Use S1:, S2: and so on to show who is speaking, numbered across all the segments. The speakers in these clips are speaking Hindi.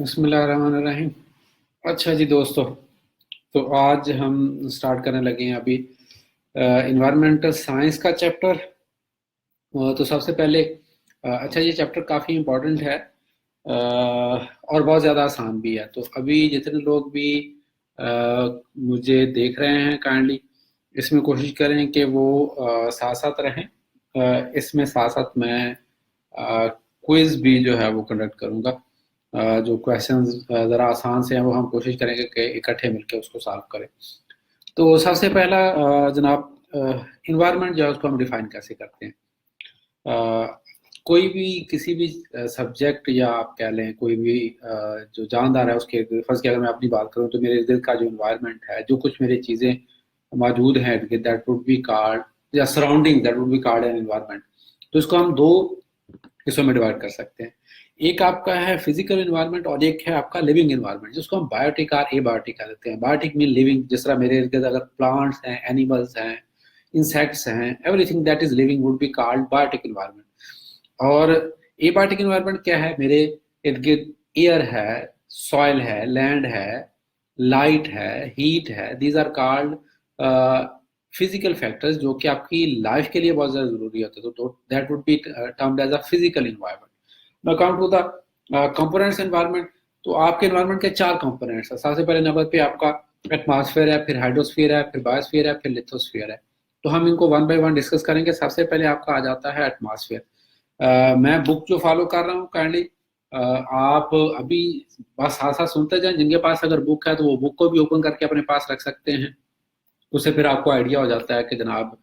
S1: बिस्मिल्लाहिर्रहमानिर्रहीम। अच्छा जी दोस्तों, तो आज हम स्टार्ट करने लगे हैं अभी इन्वायरमेंटल साइंस का चैप्टर। तो सबसे पहले अच्छा ये चैप्टर काफ़ी इम्पोर्टेंट है और बहुत ज़्यादा आसान भी है। तो अभी जितने लोग भी मुझे देख रहे हैं काइंडली इसमें कोशिश करें कि वो साथ साथ रहें। इसमें साथ साथ मैं क्विज भी जो है वो कंडक्ट करूँगा। जो क्वेश्चंस ज़रा आसान से हैं वो हम कोशिश करेंगे कि इकट्ठे मिलकर उसको सॉल्व करें। तो सबसे पहला जनाब, इन्वायरमेंट जो है उसको हम डिफाइन कैसे करते हैं। कोई भी किसी भी सब्जेक्ट या आप कह लें कोई भी जो जानदार है उसके फर्ज की अगर मैं अपनी बात करूं तो मेरे इर्द गिर्द का जो इन्वायरमेंट है, जो कुछ मेरी चीज़ें मौजूद हैं दैट वुड बी कॉल्ड, या surrounding that would be called an environment. तो इसको हम दो हिस्सों में डिवाइड कर सकते हैं। एक आपका है फिजिकल इन्वायरमेंट और एक है आपका लिविंग इन्वायरमेंट, जिसको हम बायोटिक और एबायोटिक कह देते हैं। बायोटिक मीन लिविंग, जिस तरह मेरे इर्द गिर्द अगर प्लांट्स हैं, एनिमल्स हैं, इंसेक्ट्स हैं, everything that is living would be called biotic environment. और एबायोटिक इन्वायरमेंट क्या है? मेरे इर्द गिर्द एयर है, सॉइल है, लैंड है, लाइट है, हीट है। These are called physical factors जो कि आपकी लाइफ के लिए बहुत ज़्यादा ज़रूरी होते हैं। तो that would be termed as a physical environment. Now come to the components environment. तो आपके एनवायरनमेंट के चार कंपोनेंट्स हैं। सबसे पहले नंबर पे आपका एटमॉस्फेयर है, फिर हाइड्रोस्फीयर है, फिर बायोस्फीयर है, फिर लिथोस्फीयर है। तो हम इनको वन बाय वन डिस्कस करेंगे। सबसे पहले आपका आ जाता है एटमॉस्फेयर। मैं बुक जो फॉलो कर रहा हूँ काइंडली आप अभी बस साथ साथ सुनते जाएं। जिनके पास अगर बुक है तो वो बुक को भी ओपन करके अपने पास रख सकते हैं। उससे फिर आपको आइडिया हो जाता है कि जनाब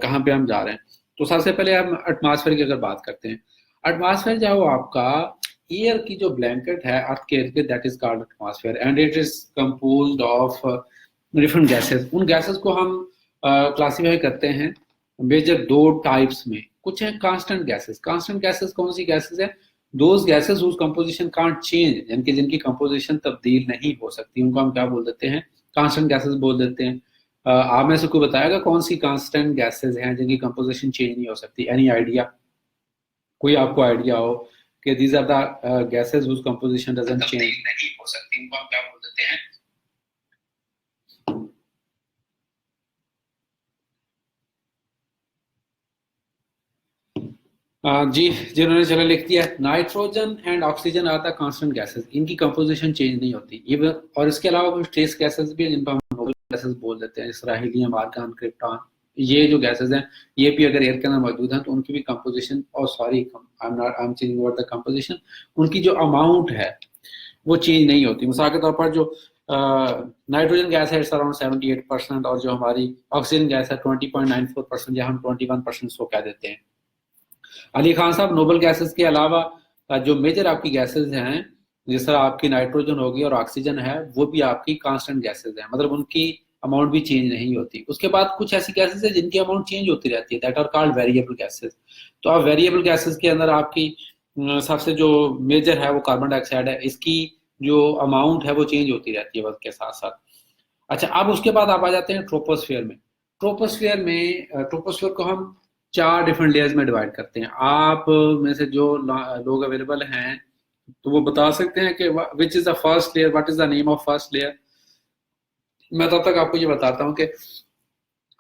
S1: कहाँ पे हम जा रहे हैं। तो सबसे पहले हम एटमॉस्फेयर की अगर बात करते हैं। एटमॉस्फेयर जो है वो आपका एयर की जो ब्लैंकेट है अर्थ के इर्द गिर्द, that is called atmosphere and it is composed of different gases. उन गैसेस को हम क्लासीफाई करते हैं मेजर दो टाइप्स में। कुछ है कांस्टेंट गैसेस। कांस्टेंट गैसेस कौन सी गैसेस है? Those gases whose composition can't change, यानी कि जिनकी कंपोजिशन तब्दील नहीं हो सकती, उनको हम क्या बोल देते हैं? कांस्टेंट गैसेस बोल देते हैं। आप में से कोई बताएगा कौन सी कांस्टेंट गैसेस हैं जिनकी कंपोजिशन चेंज नहीं हो सकती? Any idea? कोई आपको आइडिया हो कि these are the gases whose composition doesn't change नहीं हो सकती, उनको हम क्या बोल देते हैं? जी, जिन्होंने चलो लिख दिया, nitrogen and oxygen are the constant gases. इनकी कंपोजिशन चेंज नहीं होती। ये और इसके अलावा कुछ ट्रेस गैसेस भी है जिनको हम नोबल गैसेस बोल देते हैं, जैसे हीलियम, आर्गन, क्रिप्टॉन। ये जो गैसेस हैं ये भी अगर एयर के अंदर मौजूद हैं तो उनकी भी कंपोजिशन, और sorry I am changing over the composition, उनकी जो अमाउंट है वो चेंज नहीं होती। मिसाल के तौर पर जो नाइट्रोजन गैस है इट्स अराउंड 78%, और जो हमारी ऑक्सीजन गैस है 20.94%, या हम 21% को कह देते हैं। अली खान साहब, नोबल गैसेस के अलावा जो मेजर आपकी गैसेस हैं, जिस तरह आपकी नाइट्रोजन होगी और ऑक्सीजन है, वो भी आपकी कांस्टेंट गैसेस हैं, मतलब उनकी अमाउंट भी चेंज नहीं होती। उसके बाद कुछ ऐसी गैसेस है जिनकी अमाउंट चेंज होती रहती है, that are called variable gases. तो आप वेरिएबल गैसेस के अंदर आपकी सबसे जो मेजर है वो कार्बन डाइऑक्साइड है। इसकी जो अमाउंट है वो चेंज होती रहती है वक्त के साथ साथ। अच्छा, अब उसके बाद आप आ जाते हैं ट्रोपोस्फियर में। ट्रोपोस्फियर को हम चार डिफरेंट लेयर्स में डिवाइड करते हैं। आप में से जो लोग अवेलेबल हैं तो वो बता सकते हैं कि which is the first layer, what is the name of first layer? मैं तब तक आपको ये बताता हूँ कि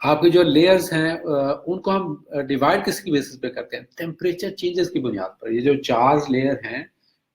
S1: आपके जो लेयर्स हैं उनको हम डिवाइड किसकी बेसिस पे करते हैं? टेम्परेचर चेंजेस की बुनियाद पर। ये जो चार लेयर हैं,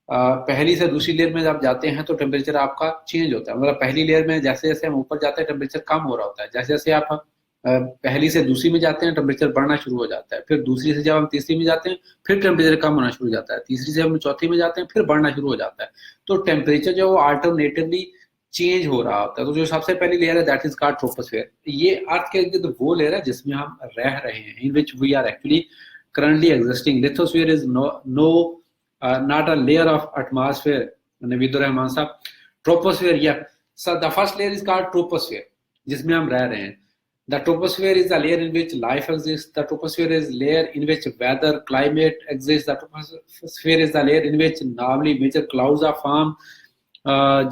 S1: पहली से दूसरी लेयर में जब जाते हैं तो टेम्परेचर आपका चेंज होता है। मतलब पहली लेयर में जैसे जैसे हम ऊपर जाते हैं टेम्परेचर कम हो रहा होता है। जैसे जैसे आप पहली से दूसरी में जाते हैं टेम्परेचर बढ़ना शुरू हो जाता है। फिर दूसरी से जब हम तीसरी में जाते हैं फिर टेम्परेचर कम होना शुरू हो जाता है। तीसरी से हम चौथी में जाते हैं फिर बढ़ना शुरू हो जाता है। तो टेम्परेचर जो है वो अल्टरनेटिवली चेंज हो रहा होता है। तो जो सबसे पहली लेयर है दैट इज कॉल्ड ट्रोपोस्फेयर। ये अर्थ के इर्द वो लेयर है जिसमें हम रह रहे हैं, in which we are actually currently existing. Lithosphere is no not a layer of atmosphere. Naveedur Rahman sahab, troposphere, या the first layer is called troposphere, जिसमें हम रह रहे हैं। The troposphere is the layer in which life exists. The troposphere is layer in which weather, climate exists. The troposphere is the layer in which normally major clouds are formed,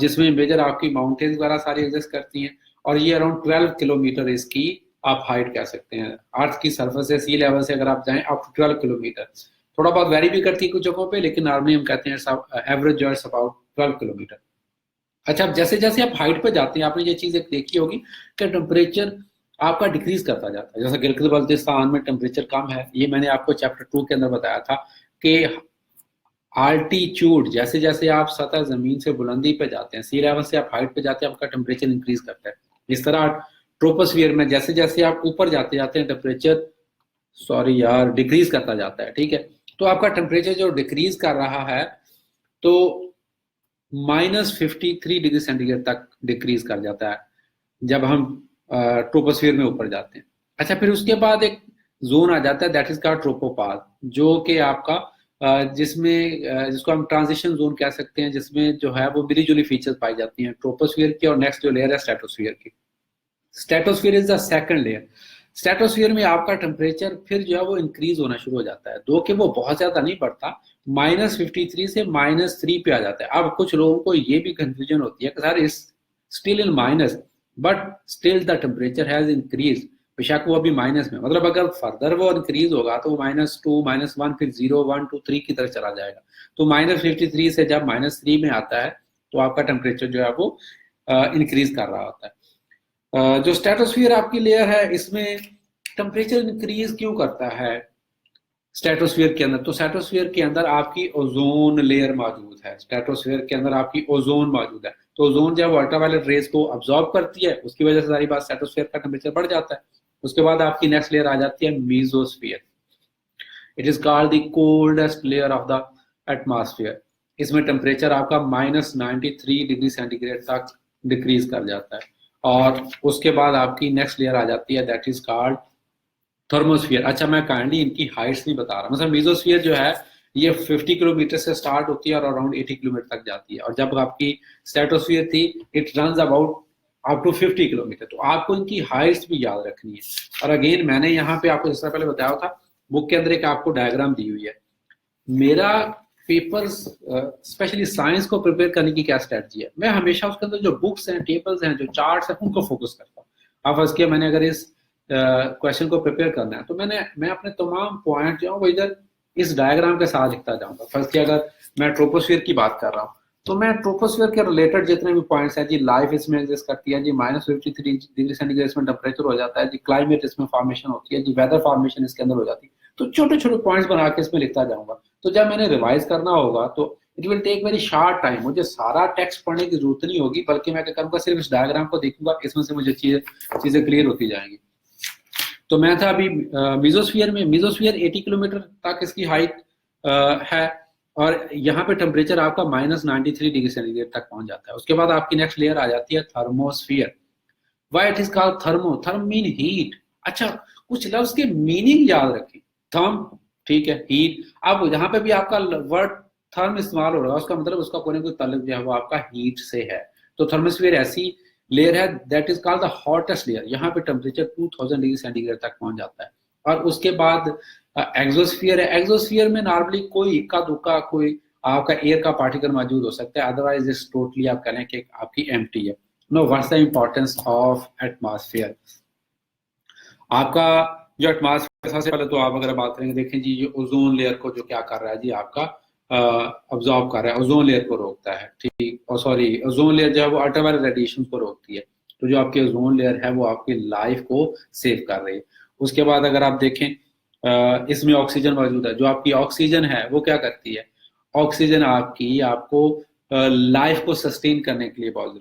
S1: जिसमें मेजर आपकी माउंटेन्स वगैरह सारी एग्जिस्ट करती हैं। और ये अराउंड 12 किलोमीटर इसकी आप हाइट कह सकते हैं। अर्थ की सरफेस से सी लेवल से अगर आप जाएं अप टू 12 किलोमीटर। थोड़ा बहुत वेरी भी करती है कुछ जगहों पे, लेकिन नॉर्मली हम कहते हैं एवरेज जो है अबाउट 12 किलोमीटर। अच्छा, अब जैसे जैसे आप हाइट पे जाते हैं, आपने ये चीज एक देखी होगी कि टेम्परेचर आपका डिक्रीज करता जाता है। जैसे गिलगित बल्तिस्तान में टेम्परेचर कम है, ये मैंने आपको चैप्टर 2 के अंदर बताया था कि आल्टीट्यूड, जैसे जैसे आप सतह जमीन से बुलंदी पे जाते हैं, सी लेवल से आप हाइट पे जाते हैं, आपका टेम्परेचर इंक्रीज करता है। इस तरह ट्रोपोस्फियर में जैसे जैसे आप ऊपर जाते जाते हैं टेम्परेचर, सॉरी यार, डिक्रीज करता जाता है। ठीक है, तो आपका टेम्परेचर जो डिक्रीज कर रहा है तो -53 डिग्री सेंटीग्रेड तक डिक्रीज कर जाता है जब हम ट्रोपोस्फियर में ऊपर जाते हैं। अच्छा, फिर उसके बाद एक जोन आ जाता है दैट इज का ट्रोपोपाज, जो कि आपका जिसमें जिसको हम ट्रांजिशन जोन कह सकते हैं, जिसमें जो है वो मिली जुली फीचर्स पाई जाती हैं ट्रोपोस्फियर की, और नेक्स्ट जो लेयर है स्ट्रेटोस्फियर की। Stratosphere is the second layer. Stratosphere में आपका टेम्परेचर फिर जो है वो इंक्रीज होना शुरू हो जाता है, दो कि वो बहुत ज्यादा नहीं बढ़ता, -53 से -3 पे आ जाता है। अब कुछ लोगों को ये भी कंफ्यूजन होती है कि सर इस still in minus, but still the temperature has increase, बेशक वो अभी माइनस में, मतलब अगर फर्दर वो इंक्रीज होगा तो -2 -1 फिर 0 1 2 3 की तरफ चला जाएगा। तो -53 से जब -3 में आता है तो आपका टेम्परेचर जो है वो इंक्रीज कर रहा होता है। जो स्ट्रेटोस्फियर आपकी लेयर है, इसमें टेम्परेचर इंक्रीज क्यों करता है स्ट्रेटोस्फियर के अंदर? तो स्ट्रेटोस्फियर के अंदर आपकी ओजोन लेयर मौजूद है। स्ट्रेटोस्फियर के अंदर आपकी ओजोन मौजूद है, तो ओजोन जब अल्ट्रावायलेट रेज को अब्सॉर्ब करती है, उसकी वजह से सारी बात स्ट्रेटोस्फियर का टेम्परेचर बढ़ जाता है। उसके बाद आपकी नेक्स्ट लेयर आ जाती है mesosphere. It is called the coldest layer of the atmosphere. इसमें टेम्परेचर आपका -93 डिग्री सेंटीग्रेड तक डिक्रीज कर जाता है। और उसके बाद आपकी नेक्स्ट लेयर आ जाती है दैट इज कॉल्ड थर्मोस्फियर। अच्छा, मैं काइंडली इनकी हाइट्स नहीं बता रहा। मतलब मीजोस्फियर जो है ये 50 किलोमीटर से स्टार्ट होती है और अराउंड 80 किलोमीटर तक जाती है, और जब आपकी स्ट्रेटोस्फियर थी it runs about up to 50 kilometre. तो आपको इनकी हाइट्स भी याद रखनी है। और अगेन मैंने यहाँ पे आपको जिस तरह पहले बताया था, बुक के अंदर एक आपको डायग्राम दी हुई है। मेरा पेपर्स स्पेशली साइंस को प्रिपेयर करने की क्या स्ट्रेटजी है, मैं हमेशा उसके अंदर जो बुक्स हैं, टेबल्स हैं, जो चार्ट्स हैं, उनको फोकस करता हूँ। अब फर्स्ट किया मैंने अगर इस क्वेश्चन को प्रिपेयर करना है तो मैं अपने तमाम पॉइंट जो है वो इधर इस डायग्राम के साथ लिखता जाऊंगा। फर्स्ट किया अगर मैं ट्रोपोस्फियर की बात कर रहा हूँ तो मैं ट्रोपोस्फियर के रिलेटेड जितने भी पॉइंट्स हैं, जी लाइफ इसमें एग्जिस्ट करती है, जी -53 डिग्री सेंटीग्रेड इसमें टेम्परेचर हो जाता है, जी क्लाइमेट इसमें फॉर्मेशन होती है, जी वेदर फॉर्मेशन इसके अंदर हो जाती है। तो छोटे छोटे पॉइंट्स बना के इसमें लिखता जाऊंगा। तो जब मैंने रिवाइज करना होगा तो it will take very short time, मुझे सारा टेक्स्ट पढ़ने की जरूरत नहीं होगी, बल्कि मैं क्या करूंगा, सिर्फ इस डायग्राम को देखूंगा, इसमें से मुझे चीजें क्लियर होती जाएंगी। तो मैं था अभी मीजोस्फियर में। मीजोस्फियर 80 किलोमीटर तक इसकी हाइट है, और यहाँ पे टेम्परेचर आपका -93 डिग्री सेंटीग्रेड तक पहुंच जाता है। उसके बाद आपकी नेक्स्ट लेयर आ जाती है thermosphere. Why it is called thermo? Therm mean heat. अच्छा, कुछ लफ्ज के मीनिंग याद रखें। थर्म, ठीक है, हीट। अब यहाँ पे भी आपका वर्ड थर्म इस्तेमाल हो रहा है, उसका मतलब उसका कोई ना कोई ताल्लुक जो है वो आपका हीट से है। तो थर्मोस्फियर ऐसी लेयर है that is called the hottest layer. यहाँ पे टेम्परेचर 2000 डिग्री सेंटीग्रेड तक पहुंच जाता है। और उसके बाद एक्सोस्फियर है। एक्सोस्फियर में नॉर्मली कोई इक्का दुक्का कोई आपका एयर का पार्टिकल मौजूद हो सकता है, अदरवाइज इस टोटली आप करें कि आपकी एम्प्टी है। No, what's the importance of atmosphere? आपका जो एटमॉस्फेयर, सबसे पहले तो आप अगर बात करेंगे, देखें जी, ये ओजोन लेयर को जो क्या कर रहा है जी, आपका अब्जॉर्ब कर रहा है, ओजोन लेयर को रोकता है। ठीक, और सॉरी, ओजोन लेयर जो है वो अल्ट्रावायलेट रेडिएशन को रोकती है। तो जो आपकी ओजोन लेयर है वो आपकी लाइफ को सेव कर रही है। उसके बाद अगर आप देखें इसमें ऑक्सीजन मौजूद है। जो आपकी ऑक्सीजन है वो क्या करती है? ऑक्सीजन आपकी आपको लाइफ को सस्टेन करने के लिए बहुत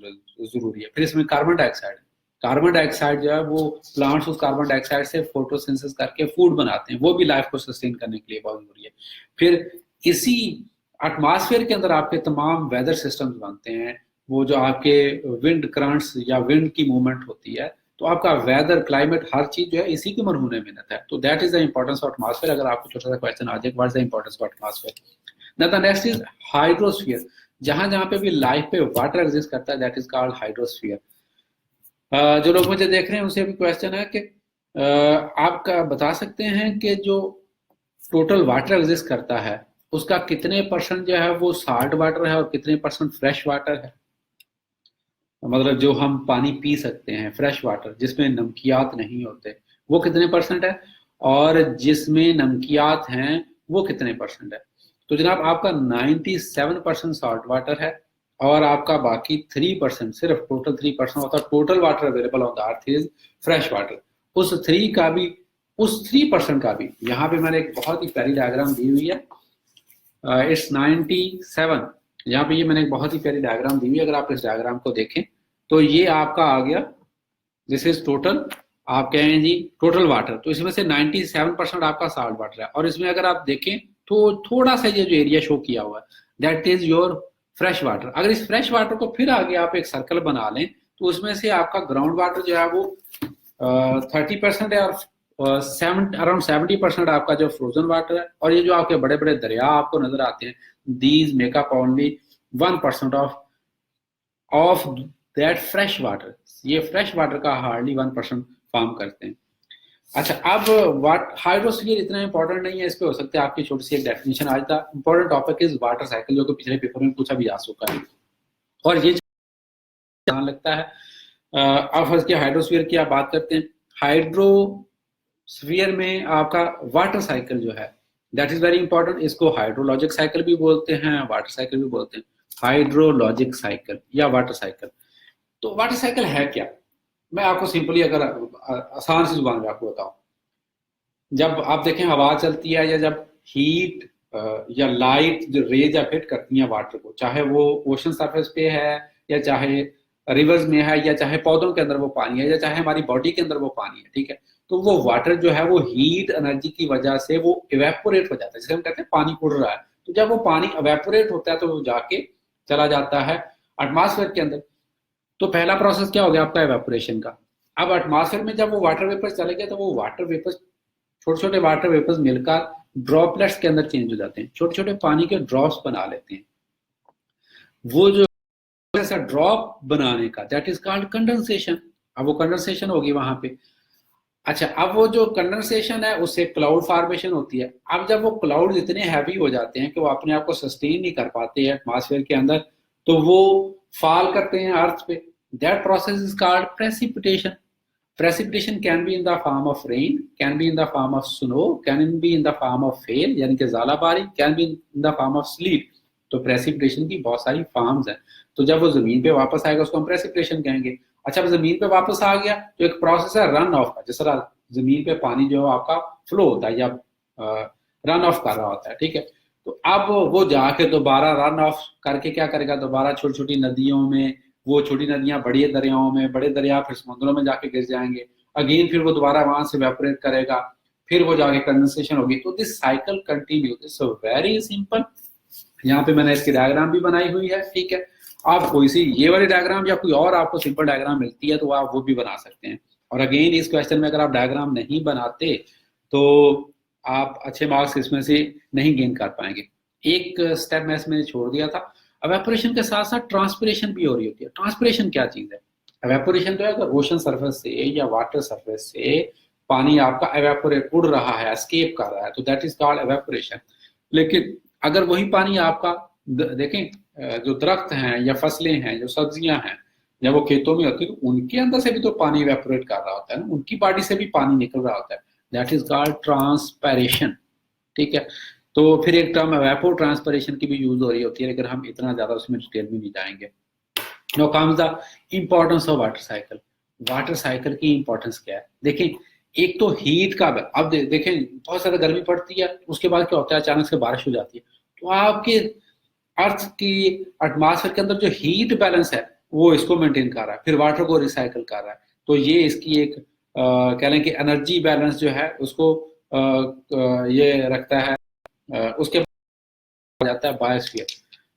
S1: जरूरी है। फिर इसमें कार्बन डाइऑक्साइड है। कार्बन डाइऑक्साइड जो है वो प्लांट्स उस कार्बन डाइऑक्साइड से फोटोसिंथेसिस करके फूड बनाते हैं, वो भी लाइफ को सस्टेन करने के लिए बहुत जरूरी है। फिर इसी एटमॉस्फेयर के अंदर आपके तमाम वेदर सिस्टम्स बनते हैं। वो जो आपके विंड करंट्स या विंड की मूवमेंट होती है, तो आपका वेदर, क्लाइमेट, हर चीज जो है इसी के मरहूने मेहनत है। तो that is the importance of atmosphere. अगर आपको छोटा सा क्वेश्चन आ जाए, what is the importance of atmosphere? The next is hydrosphere. जहां जहां पे भी लाइफ पे वाटर एग्जिस्ट करता है दैट इज कॉल्ड हाइड्रोस्फीयर। जो लोग मुझे देख रहे हैं उनसे भी क्वेश्चन है कि आप बता सकते हैं कि जो टोटल वाटर एग्जिस्ट करता है उसका कितने परसेंट जो है वो साल्ट वाटर है और कितने परसेंट फ्रेश वाटर है? मतलब जो हम पानी पी सकते हैं, फ्रेश वाटर जिसमें नमकियात नहीं होते, वो कितने परसेंट है? और जिसमें नमकियात हैं वो कितने परसेंट है। तो जनाब आपका 97% सॉल्ट वाटर है और आपका बाकी 3% सिर्फ टोटल 3% होता है total water available on the earth is fresh water. उस 3% का भी यहाँ पे मैंने एक बहुत ही प्यारी डायग्राम दी हुई है। इट्स 97। यहाँ पे ये मैंने एक बहुत ही प्यारी डायग्राम दी हुई है, अगर आप इस डायग्राम को देखें तो ये आपका आ गया, दिस इज टोटल, आप कहें जी टोटल वाटर, तो इसमें से 97% आपका साल्ट वाटर है। और इसमें अगर आप देखें तो थोड़ा सा ये जो एरिया शो किया हुआ है that is your fresh water. अगर इस फ्रेश वाटर को फिर आगे आप एक सर्कल बना लें तो उसमें से आपका ग्राउंड वाटर जो है वो 30% है और अराउंड 70% आपका जो फ्रोजन वाटर है। और ये जो आपके बड़े बड़े दरिया आपको नजर आते हैं, these makeup only 1% of that fresh water. ये फ्रेश वाटर का हार्डली 1% फॉर्म करते हैं। अच्छा, अब हाइड्रोस्फीयर इतना इंपॉर्टेंट नहीं है, इस पे हो सकता है आपकी छोटी सी एक डेफिनेशन। आज का important topic is water cycle, जो कि पिछले पेपर में पूछा भी जा चुका है और ये ध्यान लगता है। अब फर्स्ट की हाइड्रोस्फीयर की आप बात करते हैं। हाइड्रोस्फीयर में आपका वाटर साइकिल जो है दैट इज वेरी इंपॉर्टेंट। इसको हाइड्रोलॉजिक साइकिल भी बोलते हैं, वाटर साइकिल भी बोलते हैं। हाइड्रोलॉजिक साइकिल या वाटर साइकिल, तो वाटर साइकिल है क्या, मैं आपको सिंपली अगर आसान सी जुबान में आपको बताऊं। जब आप देखें हवा चलती है या जब हीट या लाइट जो रेज या हिट करती है वाटर को, चाहे वो ओशन सरफेस पे है या चाहे रिवर्स में है या चाहे पौधों के अंदर वो पानी है या चाहे हमारी बॉडी के अंदर वो पानी है, ठीक है, तो वो वाटर जो है वो हीट एनर्जी की वजह से वो इवेपोरेट हो जाता है, जिसे हम कहते हैं पानी उड़ रहा है। तो जब वो पानी इवेपोरेट होता है तो वो जाके चला जाता है एटमॉस्फेयर के अंदर। तो पहला प्रोसेस क्या हो गया आपका इवेपोरेशन का। अब एटमॉस्फेयर में जब वो वाटर वेपर्स चले गए तो वो वाटर वेपर्स, छोटे छोटे वाटर वेपर्स मिलकर ड्रॉपलेट्स के अंदर चेंज हो जाते हैं, छोटे छोटे पानी के ड्रॉप्स बना लेते हैं। वो जो ऐसा ड्रॉप बनाने का दैट इज कॉल्ड कंडेंसेशन। अब वो कंडेंसेशन होगी वहां पे। अच्छा, अब वो जो कंडेंसेशन है उससे क्लाउड फॉर्मेशन होती है। अब जब वो क्लाउड इतने हैवी हो जाते हैं कि वो अपने आप को सस्टेन नहीं कर पाते हैं एटमॉस्फेयर के अंदर, तो वो फॉल करते हैं अर्थ पे। That process is called precipitation. Precipitation can be in the form of rain, can be in the form of snow, can be in the form of hail यानी कि ज़ालाबारी, can be in the form of sleet। तो प्रेसिपिटेशन की बहुत सारी फॉर्म्स हैं। तो जब वो जमीन पे वापस आएगा उसको हम प्रेसिपिटेशन कहेंगे। अच्छा, अब जमीन पे वापस आ गया तो एक प्रोसेस है रन ऑफ का। जिस तरह जमीन पे पानी जो आपका फ्लो होता है या रन ऑफ कर रहा होता है, ठीक है, तो अब वो जाके दोबारा रन ऑफ करके क्या करेगा, दोबारा छोटी छोटी नदियों में, वो छोटी नदियां बड़ी दरियाओं में, बड़े दरिया फिर समुद्रों में जाके गिर जाएंगे। अगेन फिर वो दोबारा वहां से वेपोरेट करेगा, फिर वो जाके कंडेंसेशन होगी। तो this cycle continue, this very simple. यहाँ पे मैंने इसकी डायग्राम भी बनाई हुई है, ठीक है। आप कोई सी ये वाली डायग्राम या कोई और आपको सिंपल डायग्राम मिलती है तो आप वो भी बना सकते हैं। और अगेन इस क्वेश्चन में अगर आप डायग्राम नहीं बनाते तो आप अच्छे मार्क्स इसमें से नहीं गेन कर पाएंगे। एक स्टेप मैं इसमें छोड़ दिया था, एवेपोरेशन के साथ साथ ट्रांसपिरेशन भी हो रही होती है। ट्रांसपिरेशन क्या चीज है? एवेपोरेशन तो है अगर ओशन सरफेस से या वाटर सरफेस से पानी आपका एवेपोरेट उड़ रहा है, एस्केप कर रहा है, तो दैट इज कॉल्ड एवेपोरेशन। लेकिन अगर वही पानी आपका देखें जो दरख्त हैं या फसलें हैं, जो सब्जियां हैं, जब वो खेतों में होती है तो उनके अंदर से भी तो पानी इवेपोरेट कर रहा होता है ना, उनकी बॉडी से भी पानी निकल रहा होता है, दैट इज कॉल्ड ट्रांसपैरेशन, ठीक है। तो फिर एक टर्म वेपो ट्रांसपरेशन की भी यूज हो रही होती है, लेकिन हम इतना ज्यादा उसमें डिटेल में नहीं जाएंगे। Know comes the importance of water cycle. Water cycle की इंपॉर्टेंस क्या है? देखें, एक तो हीट का, अब देखें बहुत ज्यादा गर्मी पड़ती है, उसके बाद क्या होता है, अचानक से बारिश हो जाती है, तो आपके अर्थ की एटमॉस्फेयर के अंदर जो हीट बैलेंस है वो इसको मेंटेन कर रहा है, फिर वाटर को रिसाइकिल कर रहा है। तो ये इसकी एक कह लें कि एनर्जी बैलेंस जो है उसको ये रखता है। उसके बाद जाता है बायोस्फीयर।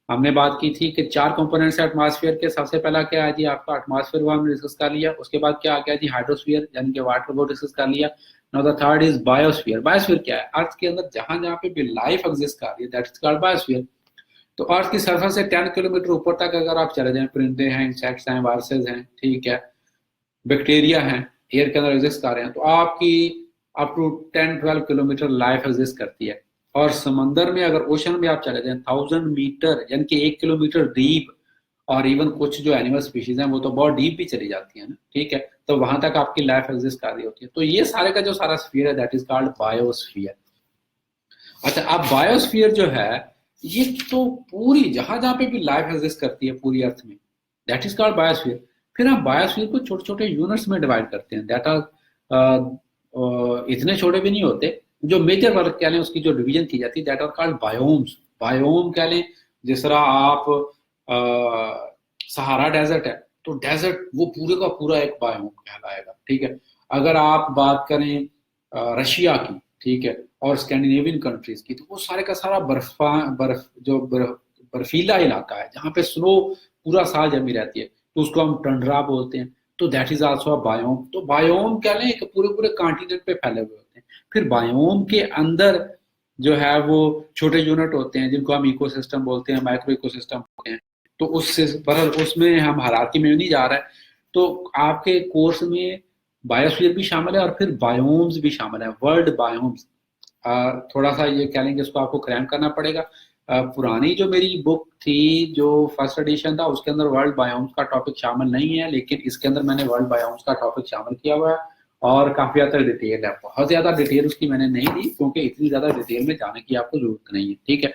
S1: हमने बात की थी कि 4 कंपोनेंट्स है एटमॉस्फेयर के। सबसे पहला क्या है जी आपका एटमॉस्फेयर, वो हमने डिस्कस कर लिया। उसके बाद क्या आ गया जी हाइड्रोस्फीयर यानी कि वाटर, वो डिस्कस कर लिया। Now the third is biosphere. Biosphere क्या है? अर्थ के अंदर जहां जहां पे भी लाइफ एग्जिस्ट कर रही है दैट इज कॉल्ड बायोस्फीयर। तो अर्थ की सरफेस से 10 किलोमीटर ऊपर तक अगर आप चले जाएं, परिंदे हैं, इंसेक्ट्स हैं, वायरसेस हैं, ठीक है, बैक्टीरिया हैं, एयर के अंदर एग्जिस्ट कर रहे हैं, तो आपकी up to 10-12 kilometre life exist करती है। और समंदर में अगर ओशन में आप चले जाएं 1000 मीटर यानी कि 1 किलोमीटर डीप, और इवन कुछ जो एनिमल स्पीशीज हैं वो तो बहुत डीप भी चली जाती है ना, ठीक है, तो वहां तक आपकी लाइफ एग्जिस्ट कर रही होती है। तो ये सारे का जो सारा स्फीयर है दैट इज कॉल्ड बायोस्फीयर। अच्छा, अब बायोस्फीयर जो है ये तो पूरी जहां जहां पे भी लाइफ एग्जिस्ट करती है पूरी अर्थ में, दैट इज कॉल्ड बायोस्फीयर। फिर हम बायोस्फीयर को छोटे छोटे यूनिट्स में डिवाइड करते हैं, दैट आर इतने छोटे भी नहीं होते। जो मेजर वर्क कह लें उसकी जो डिवीजन की जाती है that are called biomes. Biome कह लें, जिस तरह आप सहारा डेजर्ट है तो डेजर्ट वो पूरे का पूरा एक बायोम कहलाएगा, ठीक है। अगर आप बात करें रशिया की, ठीक है, और स्कैंडिनेवियन कंट्रीज की, तो वो सारे का सारा बर्फीला इलाका है जहाँ पे स्नो पूरा साल जमी रहती है, तो उसको हम टंड्रा बोलते हैं। तो that is also a biome. तो बायोम क्या लें कि पूरे पूरे कॉन्टिनेंट पे फैले हुए होते हैं। फिर बायोम के अंदर जो है वो छोटे यूनिट होते हैं जिनको हम इकोसिस्टम बोलते हैं, माइक्रो इकोसिस्टम बोलते हैं। तो उससे पर उसमें हम हायरार्की में नहीं जा रहा है। तो आपके कोर्स में बायोस्फीयर भी शामिल है और फिर बायोम्स भी शामिल है, वर्ल्ड बायोम्स। थोड़ा सा ये कह लेंगे इसको आपको क्रैम करना पड़ेगा। पुरानी जो मेरी बुक थी, जो फर्स्ट एडिशन था, उसके अंदर वर्ल्ड बायोम्स का टॉपिक शामिल नहीं है, लेकिन इसके अंदर मैंने वर्ल्ड बायोम्स का टॉपिक शामिल किया हुआ है और काफी ज्यादा डिटेल है। बहुत ज्यादा डिटेल उसकी मैंने नहीं दी क्योंकि इतनी ज्यादा डिटेल में जाने की आपको जरूरत नहीं है, ठीक है।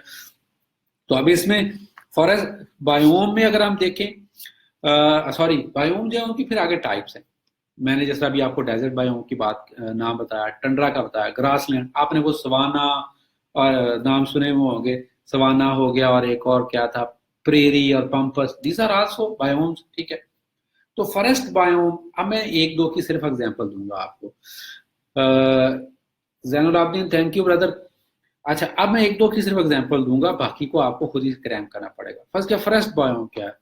S1: तो अभी इसमें फॉरेस्ट बायोम में अगर हम देखें, सॉरी, बायोम जो है उनकी फिर आगे टाइप्स हैं। मैंने जैसा अभी आपको डेजर्ट बायोम की बात नाम बताया, टंड्रा का बताया, ग्रासलैंड, आपने वो सवाना और नाम सुने हुए होंगे, सवाना हो गया और एक और क्या था, प्रेरी और pampas, these are also biomes, ठीक है। तो फॉरेस्ट बायोम, अब मैं एक दो की सिर्फ एग्जांपल दूंगा आपको। Zainul Abedin, thank you brother. अच्छा, अब मैं एक दो की सिर्फ एग्जांपल दूंगा, बाकी को आपको खुद ही क्रैम करना पड़ेगा। फर्स्ट क्या, फॉरेस्ट बायोम क्या है?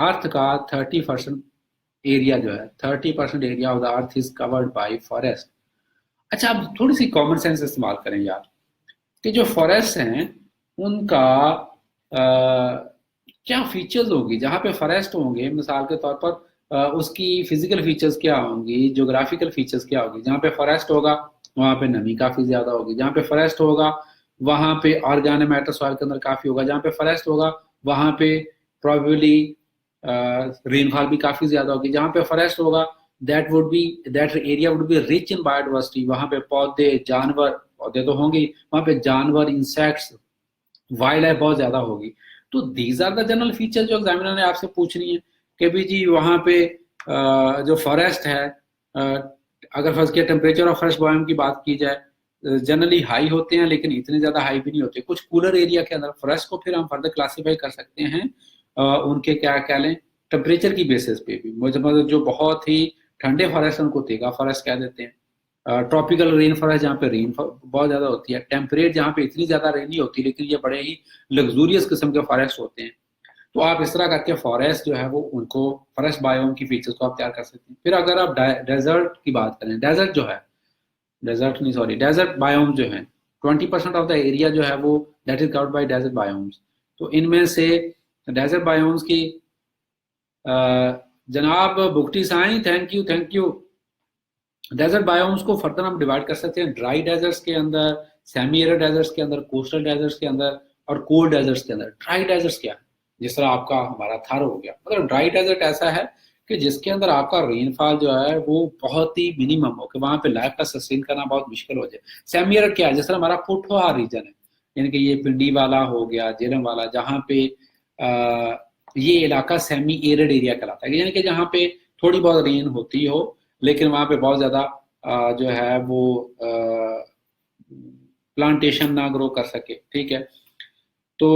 S1: अर्थ का 30% एरिया जो है, 30% area of the earth is covered bye forest. अच्छा, अब थोड़ी सी कॉमन सेंस इस्तेमाल करें यार, कि जो फॉरेस्ट हैं उनका क्या फीचर्स होगी। जहाँ पे फॉरेस्ट होंगे, मिसाल के तौर पर उसकी फिजिकल फीचर्स क्या होंगी, जोग्राफिकल फीचर्स क्या होगी। जहाँ पे फॉरेस्ट होगा वहाँ पे नमी काफी ज्यादा होगी, जहाँ पे फॉरेस्ट होगा वहाँ पे ऑर्गेनिक मैटर सॉइल के अंदर काफी होगा, जहाँ पे फॉरेस्ट होगा वहाँ पे प्रोबेबली रेनफॉल भी काफी ज्यादा होगी, जहाँ पे फॉरेस्ट होगा that area would be rich in biodiversity. वहाँ पे पौधे जानवर, पौधे तो होंगे, वहाँ पे जानवर, इंसेक्ट्स, वाइल्ड लाइफ बहुत ज्यादा होगी। तो these are the general feature जो एग्जामिनर ने आपसे पूछनी है कि भी जी वहाँ पे जो फॉरेस्ट है, अगर फर्स्ट के टेम्परेचर ऑफ फॉरेस्ट बायोम की बात की जाए, जनरली हाई होते हैं लेकिन इतने ज्यादा हाई भी नहीं होते। कुछ कूलर एरिया के अंदर फॉरेस्ट को फिर हम फर्दर क्लासीफाई कर सकते हैं उनके क्या कह लें, टेम्परेचर की बेसिस पे भी। मुझे मतलब जो बहुत ही ठंडे फॉरेस्ट उनको तेगा फॉरेस्ट कह देते हैं। ट्रॉपिकल रेन फॉरेस्ट जहाँ पे रेन बहुत ज्यादा होती है, टेम्परेट जहाँ पे इतनी ज्यादा रेन नहीं होती, लेकिन ये बड़े ही लग्जूरियस किस्म के फॉरेस्ट होते हैं। तो आप इस तरह करके फॉरेस्ट जो है वो उनको, फॉरेस्ट बायोम की फीचर्स को आप तैयार कर सकते हैं। फिर अगर आप डेजर्ट की बात करें, डेजर्ट जो है, डेजर्ट नहीं सॉरी, डेजर्ट बायोम जो है, 20% ऑफ द एरिया जो है वो that is covered by desert biomes. तो इनमें से डेजर्ट बायोम्स की जनाब Bukti Sai, thank you thank you. Desert biomes को फर्दर हम डिवाइड कर सकते हैं ड्राई डेजर्ट्स के अंदर, सेमी एरिड डेजर्ट्स के अंदर, कोस्टल डेजर्ट्स के अंदर और कोल्ड डेजर्ट्स के अंदर। ड्राई डेजर्ट्स क्या है, जिस तरह आपका हमारा थार हो गया, मतलब ड्राई डेजर्ट ऐसा है कि जिसके अंदर आपका रेनफॉल जो है वो बहुत ही मिनिमम हो, कि वहां पे लाइफ का सस्टेन करना बहुत मुश्किल हो जाए। सेमी एरिड क्या है, जिस तरह हमारा पुठवार रीजन है, यानी कि ये पिंडी वाला हो गया, जेलम वाला, जहाँ पे ये इलाका सेमी एरिड एरिया कहलाता है, यानी कि जहाँ पे थोड़ी बहुत रेन होती हो लेकिन वहां पे बहुत ज्यादा जो है वो प्लांटेशन ना ग्रो कर सके, ठीक है। तो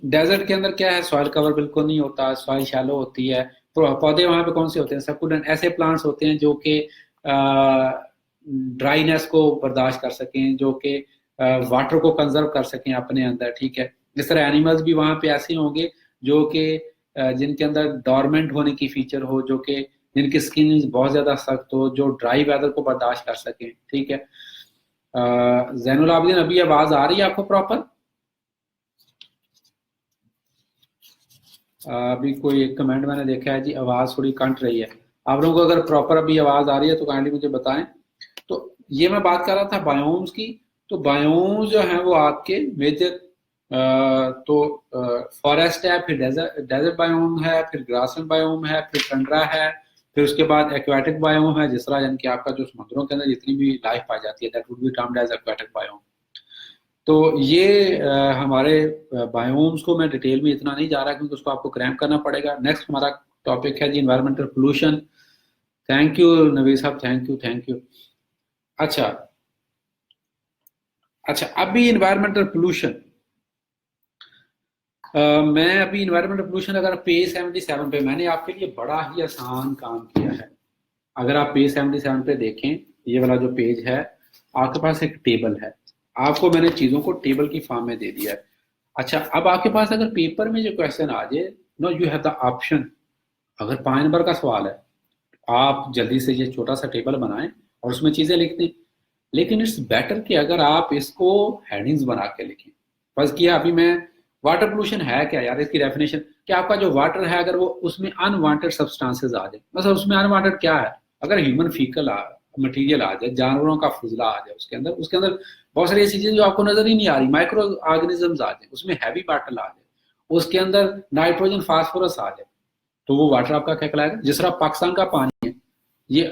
S1: डेजर्ट के अंदर क्या है, सॉइल कवर बिल्कुल नहीं होता, सॉइल शैलो होती है। तो पौधे वहां पे कौन से होते हैं, सकुलेंट ऐसे प्लांट्स होते हैं जो कि ड्राइनेस को बर्दाश्त कर सकें, जो कि वाटर को कंजर्व कर सकें अपने अंदर, ठीक है। इस तरह एनिमल्स भी वहां पे ऐसे होंगे जो कि जिनके अंदर डॉर्मेंट होने की फीचर हो, जो कि जिनकी स्किन बहुत ज्यादा सख्त हो, जो ड्राई वेदर को बर्दाश्त कर सकें, ठीक है। जैनुल आबिदीन, अभी आवाज आ रही है आपको प्रॉपर? अभी कोई एक कमेंट मैंने देखा है जी, आवाज थोड़ी कट रही है। आप लोगों को अगर प्रॉपर अभी आवाज आ रही है तो काइंडली मुझे बताएं। तो ये मैं बात कर रहा था बायोम्स की। तो बायोम्स जो है वो आपके मेजर, तो फॉरेस्ट है, फिर डेजर्ट डेजर्ट बायोम है, फिर ग्रासलैंड बायोम है, फिर टंड्रा है, फिर उसके बाद एक्वाटिक बायोम है, जिस तरह यानी कि आपका जो समुद्रों के अंदर जितनी भी लाइफ पाई जाती है that would be termed as aquatic biome. तो ये हमारे बायोम्स को मैं डिटेल में इतना नहीं जा रहा क्योंकि उसको आपको क्रैम्प करना पड़ेगा। नेक्स्ट हमारा टॉपिक है जी environmental pollution. Thank you Naveed sahab, thank you. अच्छा अच्छा, अभी इन्वायरमेंटल पोल्यूशन, मैं अभी इन्वायरमेंटल पोल्यूशन अगर पेज 77 पे मैंने आपके लिए बड़ा ही आसान काम किया है। अगर आप पेज 77 पे देखें, ये वाला जो पेज है, आपके पास एक टेबल है, आपको मैंने चीजों को टेबल की फॉर्म में दे दिया है। अच्छा, अब आपके पास अगर पेपर में जो क्वेश्चन आ जाए, no you have the option, अगर 5 नंबर का सवाल है, आप जल्दी से ये छोटा सा टेबल बनाएं और उसमें चीजें लिख दें। लेकिन इट्स बेटर कि अगर आप इसको हेडिंग्स बना के लिखें। फर्ज किया अभी मैं, वाटर पोल्यूशन है क्या यार, इसकी डेफिनेशन कि आपका जो वाटर है अगर वो उसमें अनवांटेड सब्सटेंसेस आ जाए, मतलब उसमें अनवांटेड क्या है, अगर ह्यूमन फीकल मटीरियल आ जाए, जानवरों का फुजला आ जाए, उसके अंदर बहुत सारी ऐसी चीजें जो आपको नजर ही नहीं आ रही, माइक्रो ऑर्गेनिजम्स आ जाए, उसमें हैवी पार्टिकल आ जाए, उसके अंदर नाइट्रोजन फास्फोरस आ जाए, तो वो वाटर आपका क्या कहलाएगा। जिस तरह पाकिस्तान का पानी है, ये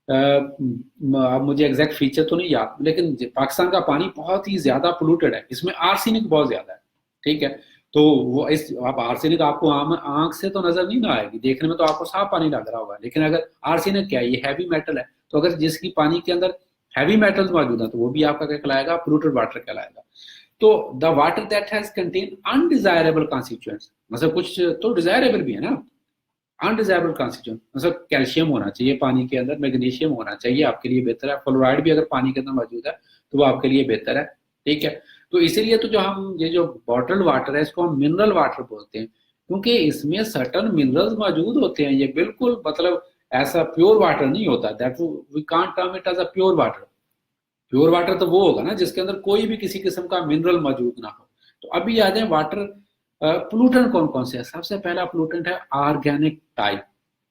S1: अब मुझे एग्जैक्ट फीचर तो नहीं याद, लेकिन पाकिस्तान का पानी बहुत ही ज्यादा पोल्यूटेड है, इसमें आर्सेनिक बहुत ज्यादा है, ठीक है। तो वो इस आप आर्सेनिक आपको आंख से तो नजर नहीं ना आएगी, देखने में तो आपको साफ पानी लग रहा होगा, लेकिन अगर आर्सेनिक क्या है, ये हैवी मेटल है, तो अगर जिसकी पानी के अंदर हैवी मेटल्स मौजूद है तो वो भी आपका क्या कहलाएगा, पोल्यूटेड वाटर कहलाएगा। तो the water that has contain undesirable constituents, मतलब कुछ तो डिजायरेबल भी है ना, अनडिजायरेबल कॉन्स्टिट्यूएंट, मतलब कैल्शियम होना चाहिए पानी के अंदर, मैग्नीशियम होना चाहिए, आपके लिए बेहतर है। फ्लोराइड भी अगर पानी के अंदर मौजूद है तो वो आपके लिए बेहतर है, ठीक है। तो इसीलिए तो जो हम ये जो बॉटल्ड वाटर है इसको हम मिनरल वाटर बोलते हैं, क्योंकि इसमें सर्टन मिनरल्स मौजूद होते हैं। ये बिल्कुल मतलब ऐसा प्योर वाटर नहीं होता, that we can't term it as a pure water. Pure water तो वो होगा ना जिसके अंदर कोई भी किसी किस्म का मिनरल मौजूद ना हो। तो अभी याद है वाटर पोल्यूटेंट कौन कौन से है। सबसे पहला पोल्यूटेंट है ऑर्गेनिक टाइप,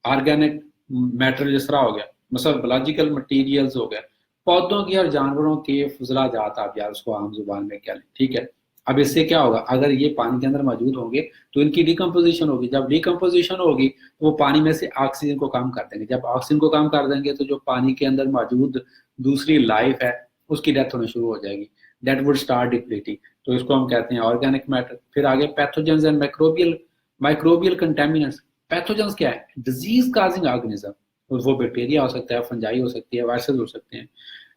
S1: ऑर्गेनिक मैटर, जिस तरह हो गया मतलब बायोलॉजिकल मटेरियल्स हो गए, पौधों की और जानवरों के फुजला जात, आप यार उसको आम जुबान में क्या लें, ठीक है। अब इससे क्या होगा, अगर ये पानी के अंदर मौजूद होंगे तो इनकी डिकम्पोजिशन होगी, जब डिकम्पोजिशन होगी तो वो पानी में से ऑक्सीजन को कम कर देंगे, जब ऑक्सीजन को कम कर देंगे तो जो पानी के अंदर मौजूद दूसरी लाइफ है उसकी डेथ होनी शुरू हो जाएगी, दैट वुड स्टार्ट डिप्लीटिंग। तो इसको हम कहते हैं ऑर्गेनिक मैटर। फिर आगे pathogens and microbial contaminants. Pathogens क्या है, डिजीज काजिंग ऑर्गेनिज्म, वो बैक्टीरिया हो सकता है, फंजाई हो सकती है, वायरसेस हो सकते हैं,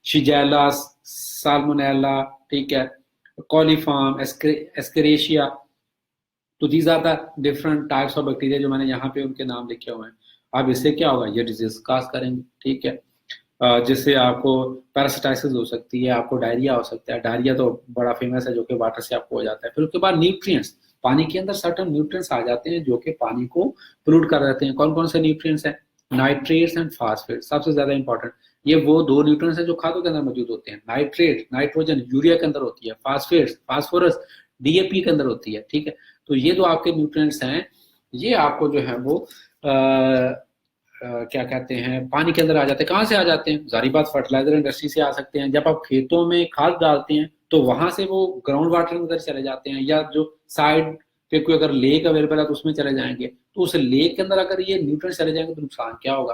S1: शिजेला, साल्मोनेला, ठीक है, कॉलीफॉर्म, एस्केरेशिया। तो these are the different types of bacteria जो मैंने यहाँ पे उनके नाम लिखे हुए हैं। अब इससे क्या होगा, ये डिजीज काज करेंगे, ठीक है। जिससे आपको पैरासिटाइसिस हो सकती है, आपको डायरिया हो सकता है। डायरिया तो बड़ा फेमस है जो कि वाटर से आपको हो जाता है। फिर उसके बाद न्यूट्रिएंट्स, पानी के अंदर सर्टेन न्यूट्रिएंट्स आ जाते हैं जो कि पानी को पोल्यूट कर देते हैं। कौन कौन से न्यूट्रिएंट्स हैं, नाइट्रेट्स एंड फास्फेट्स, सबसे ज्यादा इंपॉर्टेंट। ये वो दो न्यूट्रिएंट्स हैं जो खादों के अंदर मौजूद होते हैं। नाइट्रेट नाइट्रोजन यूरिया के अंदर होती है, फास्फेट्स फास्फोरस डीएपी के अंदर होती है, ठीक है। तो ये जो आपके न्यूट्रिएंट्स हैं ये आपको जो है वो क्या कहते हैं, पानी के अंदर आ जाते हैं। कहाँ से आ जाते हैं, जारी बात फर्टिलाइजर इंडस्ट्री से आ सकते हैं। जब आप खेतों में खाद डालते हैं तो वहां से वो ग्राउंड वाटर के अंदर चले जाते हैं, या जो साइड पे कोई अगर लेक अवेलेबल है तो उसमें चले जाएंगे। तो उस लेक के अंदर अगर ये न्यूट्रिएंट्स चले जाएंगे तो नुकसान क्या होगा,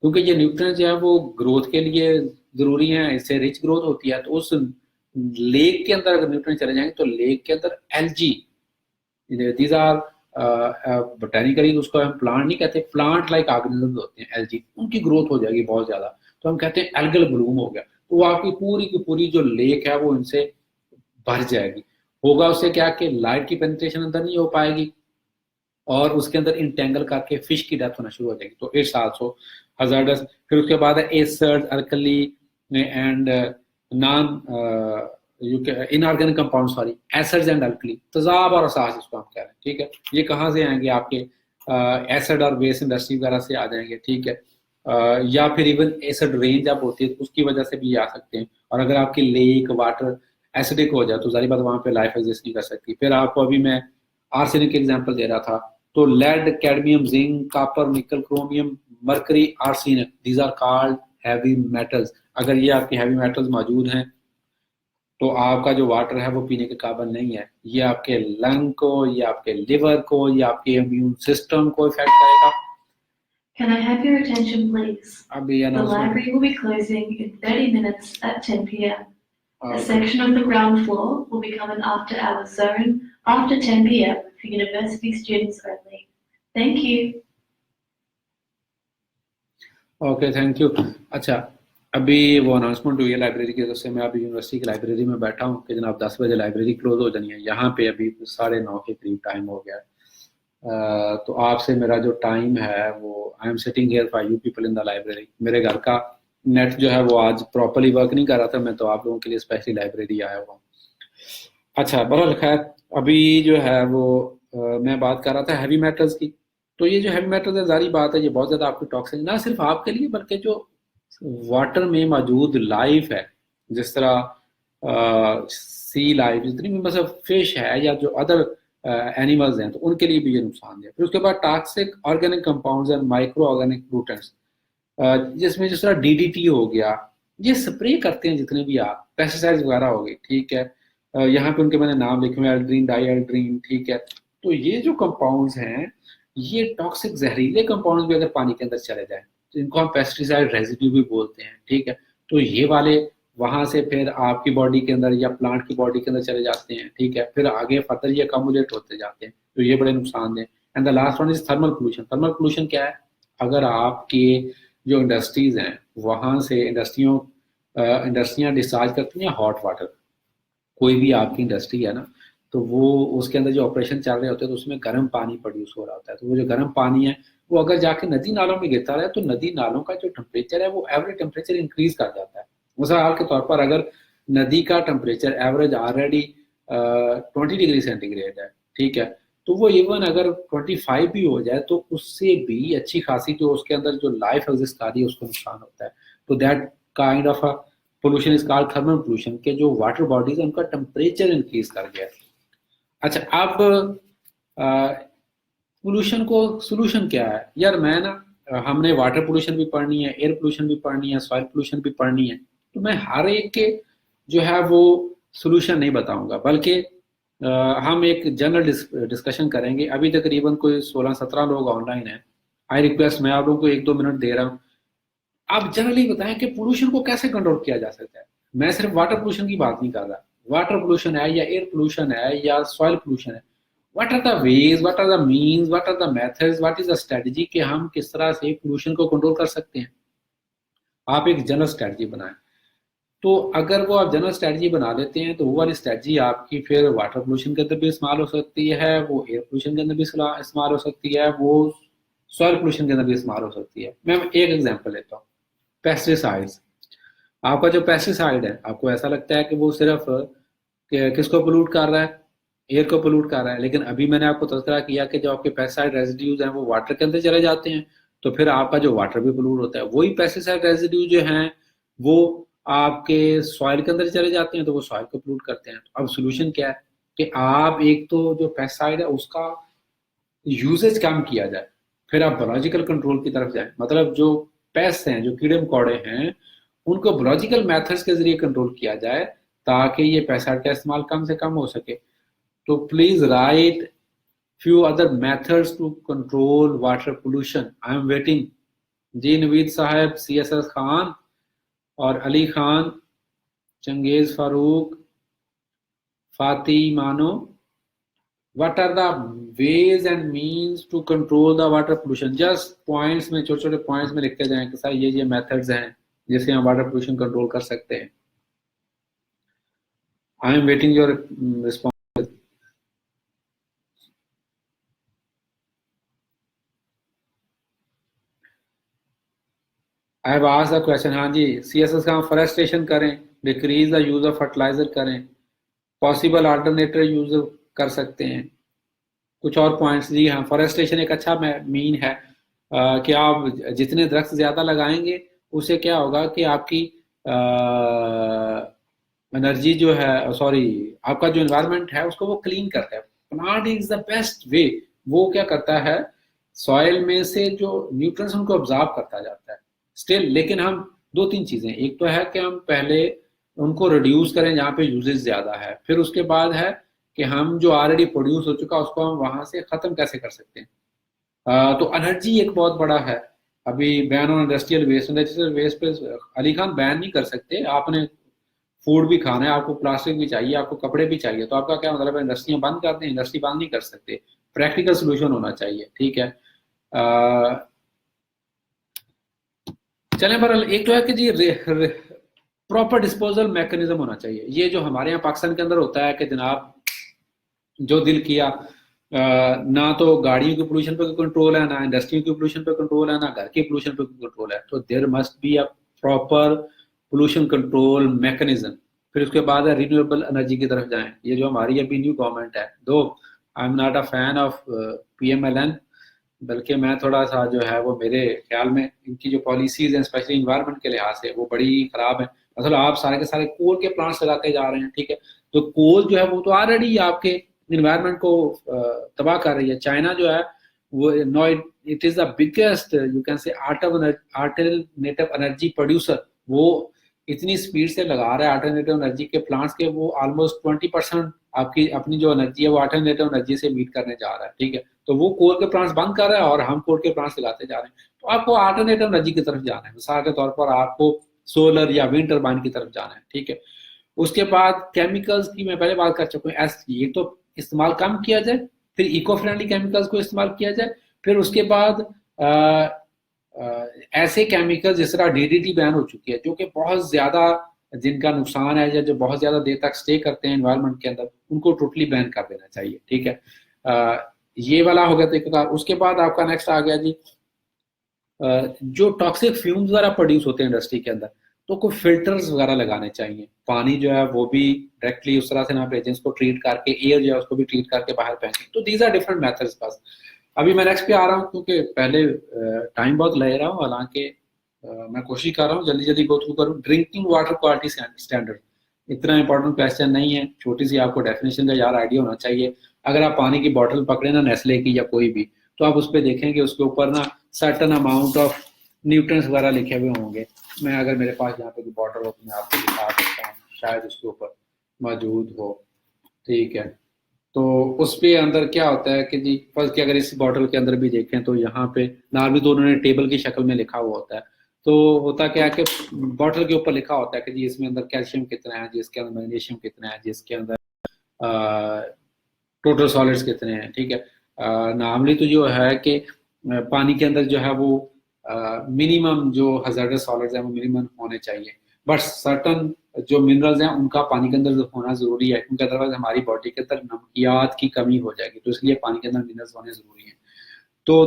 S1: क्योंकि ये न्यूट्रिएंट्स जो है वो ग्रोथ के लिए जरूरी है, इससे रिच ग्रोथ होती है। तो उस लेक के अंदर अगर न्यूट्रिएंट्स चले जाएंगे तो लेक के अंदर एलजी, दीज आर बोटेनिकली उसको हम प्लांट नहीं कहते, प्लांट लाइक ऑर्गेनिजम्स होते हैं एलजी, उनकी ग्रोथ हो जाएगी बहुत ज्यादा। तो हम कहते हैं एल्गल ब्लूम हो गया। तो वो आपकी पूरी की पूरी जो लेक है वो इनसे भर जाएगी। होगा उससे क्या कि लाइट की पेनिट्रेशन अंदर नहीं हो पाएगी और उसके अंदर इंटेंगल करके फिश की डेथ होना शुरू हो जाएगी। तो इट्स आल्सो हजार्डस। फिर उसके बाद है acid, alkali and non inorganic compound, sorry, acids and alkali, तेजाब और असास इसको हम कह रहे हैं, ठीक है। ये कहाँ से आएंगे, आपके एसिड और बेस इंडस्ट्री वगैरह से आ जाएंगे, ठीक है। या फिर इवन एसिड रेन जब होती है तो उसकी वजह से भी आ सकते हैं। और अगर आपकी लेक वाटर एसिडिक हो जाए तो सारी बात वहां पे लाइफ एग्जिस्ट नहीं कर सकती। फिर आपको अभी मैं आर्सेनिक एग्जांपल दे रहा था, तो lead, cadmium, zinc, copper, nickel, chromium, mercury, arsenic, these are called heavy metals. अगर ये आपके हैवी मेटल्स मौजूद हैं तो आपका जो वाटर है वो पीने के काबिल नहीं है। ये आपके लंग को, ये आपके लिवर को, ये आपके इम्यून सिस्टम को इफेक्ट करेगा।
S2: Can I have your attention, please?
S1: अभी
S2: The library will be closing in 30 minutes at 10 p.m. A section of the ground floor will become an after-hours zone after 10 p.m. for university students only. Thank you.
S1: Okay, thank you. अच्छा, अभी वो अनाउंसमेंट हुई है लाइब्रेरी की तरफ से। मैं अभी यूनिवर्सिटी की लाइब्रेरी में बैठा हूँ कि जनाब 10 बजे लाइब्रेरी क्लोज हो जानी है। यहाँ पे अभी 9:30 के करीब टाइम हो गया है। तो आपसे मेरा जो टाइम है वो, I am sitting here for you people in the library. मेरे घर का नेट जो है वो आज प्रॉपरली वर्क नहीं कर रहा था, मैं तो आप लोगों के लिए स्पेशली लाइब्रेरी आया हुआ हूँ। अच्छा, बहरहाल खैर, अभी जो है वो मैं बात कर रहा था हैवी मेटल्स की। तो ये जो हैवी मेटल्स है, जारी बात है, ये बहुत ज़्यादा आपकी टॉक्सिक, ना सिर्फ आपके लिए बल्कि जो वाटर में मौजूद लाइफ है, जिस तरह सी लाइफ, जितनी भी मतलब फिश है या जो अदर एनिमल्स हैं, तो उनके लिए भी ये नुकसान है। फिर उसके बाद toxic organic compounds and micro organic pollutants, जिसमें जिस तरह डीडीटी हो गया, ये स्प्रे करते हैं जितने भी आप पेस्टिसाइड्स वगैरह हो गए, ठीक है। यहाँ पे उनके मैंने नाम लिखे हुए, एल्ड्रीन, डाई एल्ड्रीन, ठीक है। तो ये जो कंपाउंड्स हैं, ये टॉक्सिक जहरीले कंपाउंड्स भी अगर पानी के अंदर चले जाए, तो इनको हम पेस्टिसाइड रेजिड्यू भी बोलते हैं, ठीक है। तो ये वाले वहां से फिर आपकी बॉडी के अंदर या प्लांट की बॉडी के अंदर चले जाते हैं, ठीक है। फिर आगे फर्दर ये कम्युलेट होते जाते हैं, तो ये बड़े नुकसानदेह। And the last one is thermal pollution. Thermal pollution क्या है? अगर आपके जो इंडस्ट्रीज हैं वहां से इंडस्ट्रियां डिस्चार्ज करती हैं हॉट वाटर, कोई भी आपकी इंडस्ट्री है ना, तो वो उसके अंदर जो ऑपरेशन चल रहे होते हैं तो उसमें गर्म पानी प्रोड्यूस हो रहा होता है। तो वो जो गर्म पानी है वो अगर जाके नदी नालों में गिरता रहे, तो नदी नालों का जो टेम्परेचर है वो एवरेज टेम्परेचर इंक्रीज कर जाता है। मिसाल के तौर पर अगर नदी का temperature average already 20 degree centigrade है, ठीक है, तो वो इवन अगर 25 भी हो जाए तो उससे भी अच्छी खासी जो उसके अंदर जो लाइफ एग्जिस्ट कर रही है उसको नुकसान होता है। तो that kind of a pollution is called thermal pollution, के जो वाटर बॉडीज है उनका टेम्परेचर इंक्रीज कर गया है। अच्छा, अब पोल्यूशन को सोल्यूशन क्या है यार? मैं ना हमने वाटर पोल्यूशन भी पढ़नी है, एयर पोल्यूशन भी पढ़नी है, सॉइल पोल्यूशन भी पढ़नी है, तो मैं हर एक के जो है वो सोल्यूशन नहीं बताऊंगा, बल्कि हम एक जनरल डिस्कशन करेंगे। अभी तकरीबन कोई 16-17 लोग ऑनलाइन हैं। आई रिक्वेस्ट, मैं आप लोगों को 1-2 मिनट दे रहा हूँ, आप जनरली बताएं कि पोल्यूशन को कैसे कंट्रोल किया जा सकता है। मैं सिर्फ वाटर पोल्यूशन की बात नहीं कर रहा। वाटर पोल्यूशन है या एयर पोल्यूशन है या सॉइल पोल्यूशन है, what are the ways, what are the means, what are the methods, what is the strategy कि हम किस तरह से पोल्यूशन को कंट्रोल कर सकते हैं। आप एक जनरल स्ट्रेटजी बनाएं। तो अगर वो आप जनरल स्ट्रेटजी बना लेते हैं तो वो वाली स्ट्रेटजी आपकी फिर वाटर पोल्यूशन के अंदर भी इस्तेमाल हो सकती है, वो एयर पोल्यूशन के अंदर भी इस्तेमाल हो सकती है, वो सॉइल पोल्यूशन के अंदर भी इस्तेमाल हो सकती है। मैं एक एग्जांपल लेता हूँ, पेस्टिसाइड्स। आपका जो पेस्टिसाइड है, आपको ऐसा लगता है कि वो सिर्फ किसको पोल्यूट कर रहा है? एयर को पोल्यूट कर रहा है, लेकिन अभी मैंने आपको तज़किरा किया कि जो आपके पेस्टिसाइड रेजिड्यूज हैं वो वाटर के अंदर चले जाते हैं, तो फिर आपका जो वाटर भी पोल्यूट होता है। वही पेस्टिसाइड रेजिड्यू जो हैं वो आपके सॉइल के अंदर चले जाते हैं, तो वो सॉइल को पोल्यूट करते हैं। तो अब सोल्यूशन क्या है कि आप एक तो जो पेस्टिसाइड है उसका यूजेज कम किया जाए, फिर आप बायोलॉजिकल कंट्रोल की तरफ जाएं। मतलब जो पेस्ट हैं, जो कीड़े मकोड़े हैं, उनको बायोलॉजिकल मेथड्स के जरिए कंट्रोल किया जाए ताकि ये पेस्टिसाइड का इस्तेमाल कम से कम हो सके। तो please right few other methods to control water pollution. I am waiting. जी नवीद साहब, CSS खान और अली खान, चंगेज फारूक, फाती मानो, what are the ways and means to control the water pollution? Just points में, छोटे छोटे पॉइंट्स में लिखते जाएं कि सर ये मेथड्स हैं जिससे हम वाटर पोल्यूशन कंट्रोल कर सकते हैं। I am waiting your response. I have asked the question. हाँ जी, CSS का फॉरेस्टेशन करें, decrease the use of fertiliser करें, पॉसिबल अल्टरनेटिव यूज कर सकते हैं। कुछ और पॉइंट्स जी। हाँ, फॉरेस्टेशन एक अच्छा मीन है कि आप जितने दरख्त ज्यादा लगाएंगे उससे क्या होगा कि आपकी एनर्जी जो है, सॉरी, आपका जो एनवायरनमेंट है उसको वो क्लीन करता है। Plant is the best way. वो क्या करता है, सॉइल में से जो न्यूट्रिएंट्स उनको ऑब्जॉर्व करता जाता है स्टिल। लेकिन हम दो तीन चीजें, एक तो है कि हम पहले उनको रिड्यूस करें जहाँ पे यूजेस ज्यादा है, फिर उसके बाद है कि हम जो ऑलरेडी प्रोड्यूस हो चुका उसको हम वहां से खत्म कैसे कर सकते हैं। तो एनर्जी एक बहुत बड़ा है। अभी बैन ऑन इंडस्ट्रियल वेस्ट पे अली खान बैन नहीं कर सकते, आपने फूड भी खाना है, आपको प्लास्टिक भी चाहिए, आपको कपड़े भी चाहिए, तो आपका क्या मतलब है, इंडस्ट्रियां बंद कर दें? इंडस्ट्री बंद नहीं कर सकते, प्रैक्टिकल सोल्यूशन होना चाहिए, ठीक है। चलें, पर एक तो है कि जी प्रॉपर डिस्पोजल मैकेनिज्म होना चाहिए। ये जो हमारे यहाँ पाकिस्तान के अंदर होता है कि जनाब जो दिल किया, ना तो गाड़ियों के पोल्यूशन पे कंट्रोल है, ना इंडस्ट्री के पोल्यूशन पे कंट्रोल है, ना घर के पोल्यूशन पे कंट्रोल है, तो there must be a proper pollution control mechanism. फिर उसके बाद है रिन्यूएबल एनर्जी की तरफ जाएं। ये जो हमारी अभी न्यू गवर्नमेंट है, दो I am not a fan of PMLN, बल्कि मैं थोड़ा सा जो है वो, मेरे ख्याल में इनकी जो पॉलिसीज हैं स्पेशली इन्वायरमेंट के लिहाज से वो बड़ी खराब है। मतलब आप सारे के सारे कोल के प्लांट्स लगाते जा रहे हैं, ठीक है। तो कोल जो है वो तो ऑलरेडी आपके इन्वायरमेंट को तबाह कर रही है। चाइना जो है वो no, it is the biggest you can say alternative energy producer. वो इतनी स्पीड से लगा रहा है अल्टरनेटिव एनर्जी के प्लांट्स के, वो ऑलमोस्ट 20% आपकी अपनी जो एनर्जी है वो अल्टरनेटिव एनर्जी से मीट करने जा रहा है, ठीक है। तो वो कोल के प्लांट्स बंद कर रहा है और हम कोल के प्लांट्स लगाते जा रहे हैं। तो आपको अल्टरनेटिव एनर्जी की तरफ जाना है, मिसाल के तौर पर आपको सोलर या विंड टर्बाइन की तरफ जाना है, ठीक है। उसके बाद केमिकल्स की मैं पहले बात कर चुका हूँ, ये तो इस्तेमाल कम किया जाए, फिर इको फ्रेंडली केमिकल्स को इस्तेमाल किया जाए, फिर उसके बाद ऐसे केमिकल जिस तरह DDT बैन हो चुकी है, जो कि बहुत ज्यादा जिनका नुकसान है या जो बहुत ज्यादा देर तक स्टे करते हैं एनवायरनमेंट के अंदर, उनको टोटली बैन कर देना चाहिए, ठीक है। ये वाला हो गया तरीका। उसके बाद आपका नेक्स्ट आ गया जी, जो टॉक्सिक फ्यूम्स वगैरह प्रोड्यूस होते हैं इंडस्ट्री के अंदर, तो कोई फिल्टर्स वगैरह लगाने चाहिए। पानी जो है वो भी डायरेक्टली उस तरह से ना भेजें, उसको ट्रीट करके, एयर जो है उसको भी ट्रीट करके बाहर फेंकें। तो दीज आर डिफरेंट मेथड्स। बस अभी मैं नेक्स्ट पे आ रहा हूँ क्योंकि पहले टाइम बहुत ले रहा हूँ, हालांकि मैं कोशिश कर रहा हूँ जल्दी जल्दी गो थ्रू करूँ। ड्रिंकिंग वाटर क्वालिटी स्टैंडर्ड इतना इंपॉर्टेंट क्वेश्चन नहीं है, छोटी सी आपको डेफिनेशन का यार आइडिया होना चाहिए। अगर आप पानी की बॉटल पकड़े ना, नेस्ले की या कोई भी, तो आप उस पर देखेंगे उसके ऊपर ना सर्टन अमाउंट ऑफ न्यूट्रिएंट्स वगैरह लिखे हुए होंगे। मैं अगर मेरे पास यहाँ पे कोई बॉटल हो तो मैं आपको दिखा सकता हूँ, शायद उसके ऊपर मौजूद हो, ठीक है। तो उस पे अंदर क्या होता है कि जी फर्स्ट कि अगर इस बॉटल के अंदर भी देखें तो यहाँ पे नाम भी तो उन्होंने टेबल की शक्ल में लिखा हुआ होता है। तो होता क्या है कि बॉटल के ऊपर लिखा होता है कि जी इसमें अंदर कैल्शियम कितना है, जिसके अंदर मैग्नीशियम कितना है, जिसके अंदर टोटल सॉलिड्स कितने हैं, ठीक है। नॉर्मली तो जो है कि पानी के अंदर जो है वो मिनिमम जो हजार्डस सॉलिड्स हैं वो मिनिमम होने चाहिए, बट सर्टन जो मिनरल्स हैं उनका पानी के अंदर होना जरूरी है, क्योंकि अदरवाइज हमारी बॉडी के अंदर नमकियात की कमी हो जाएगी। तो इसलिए पानी के अंदर मिनरल्स होने जरूरी है। तो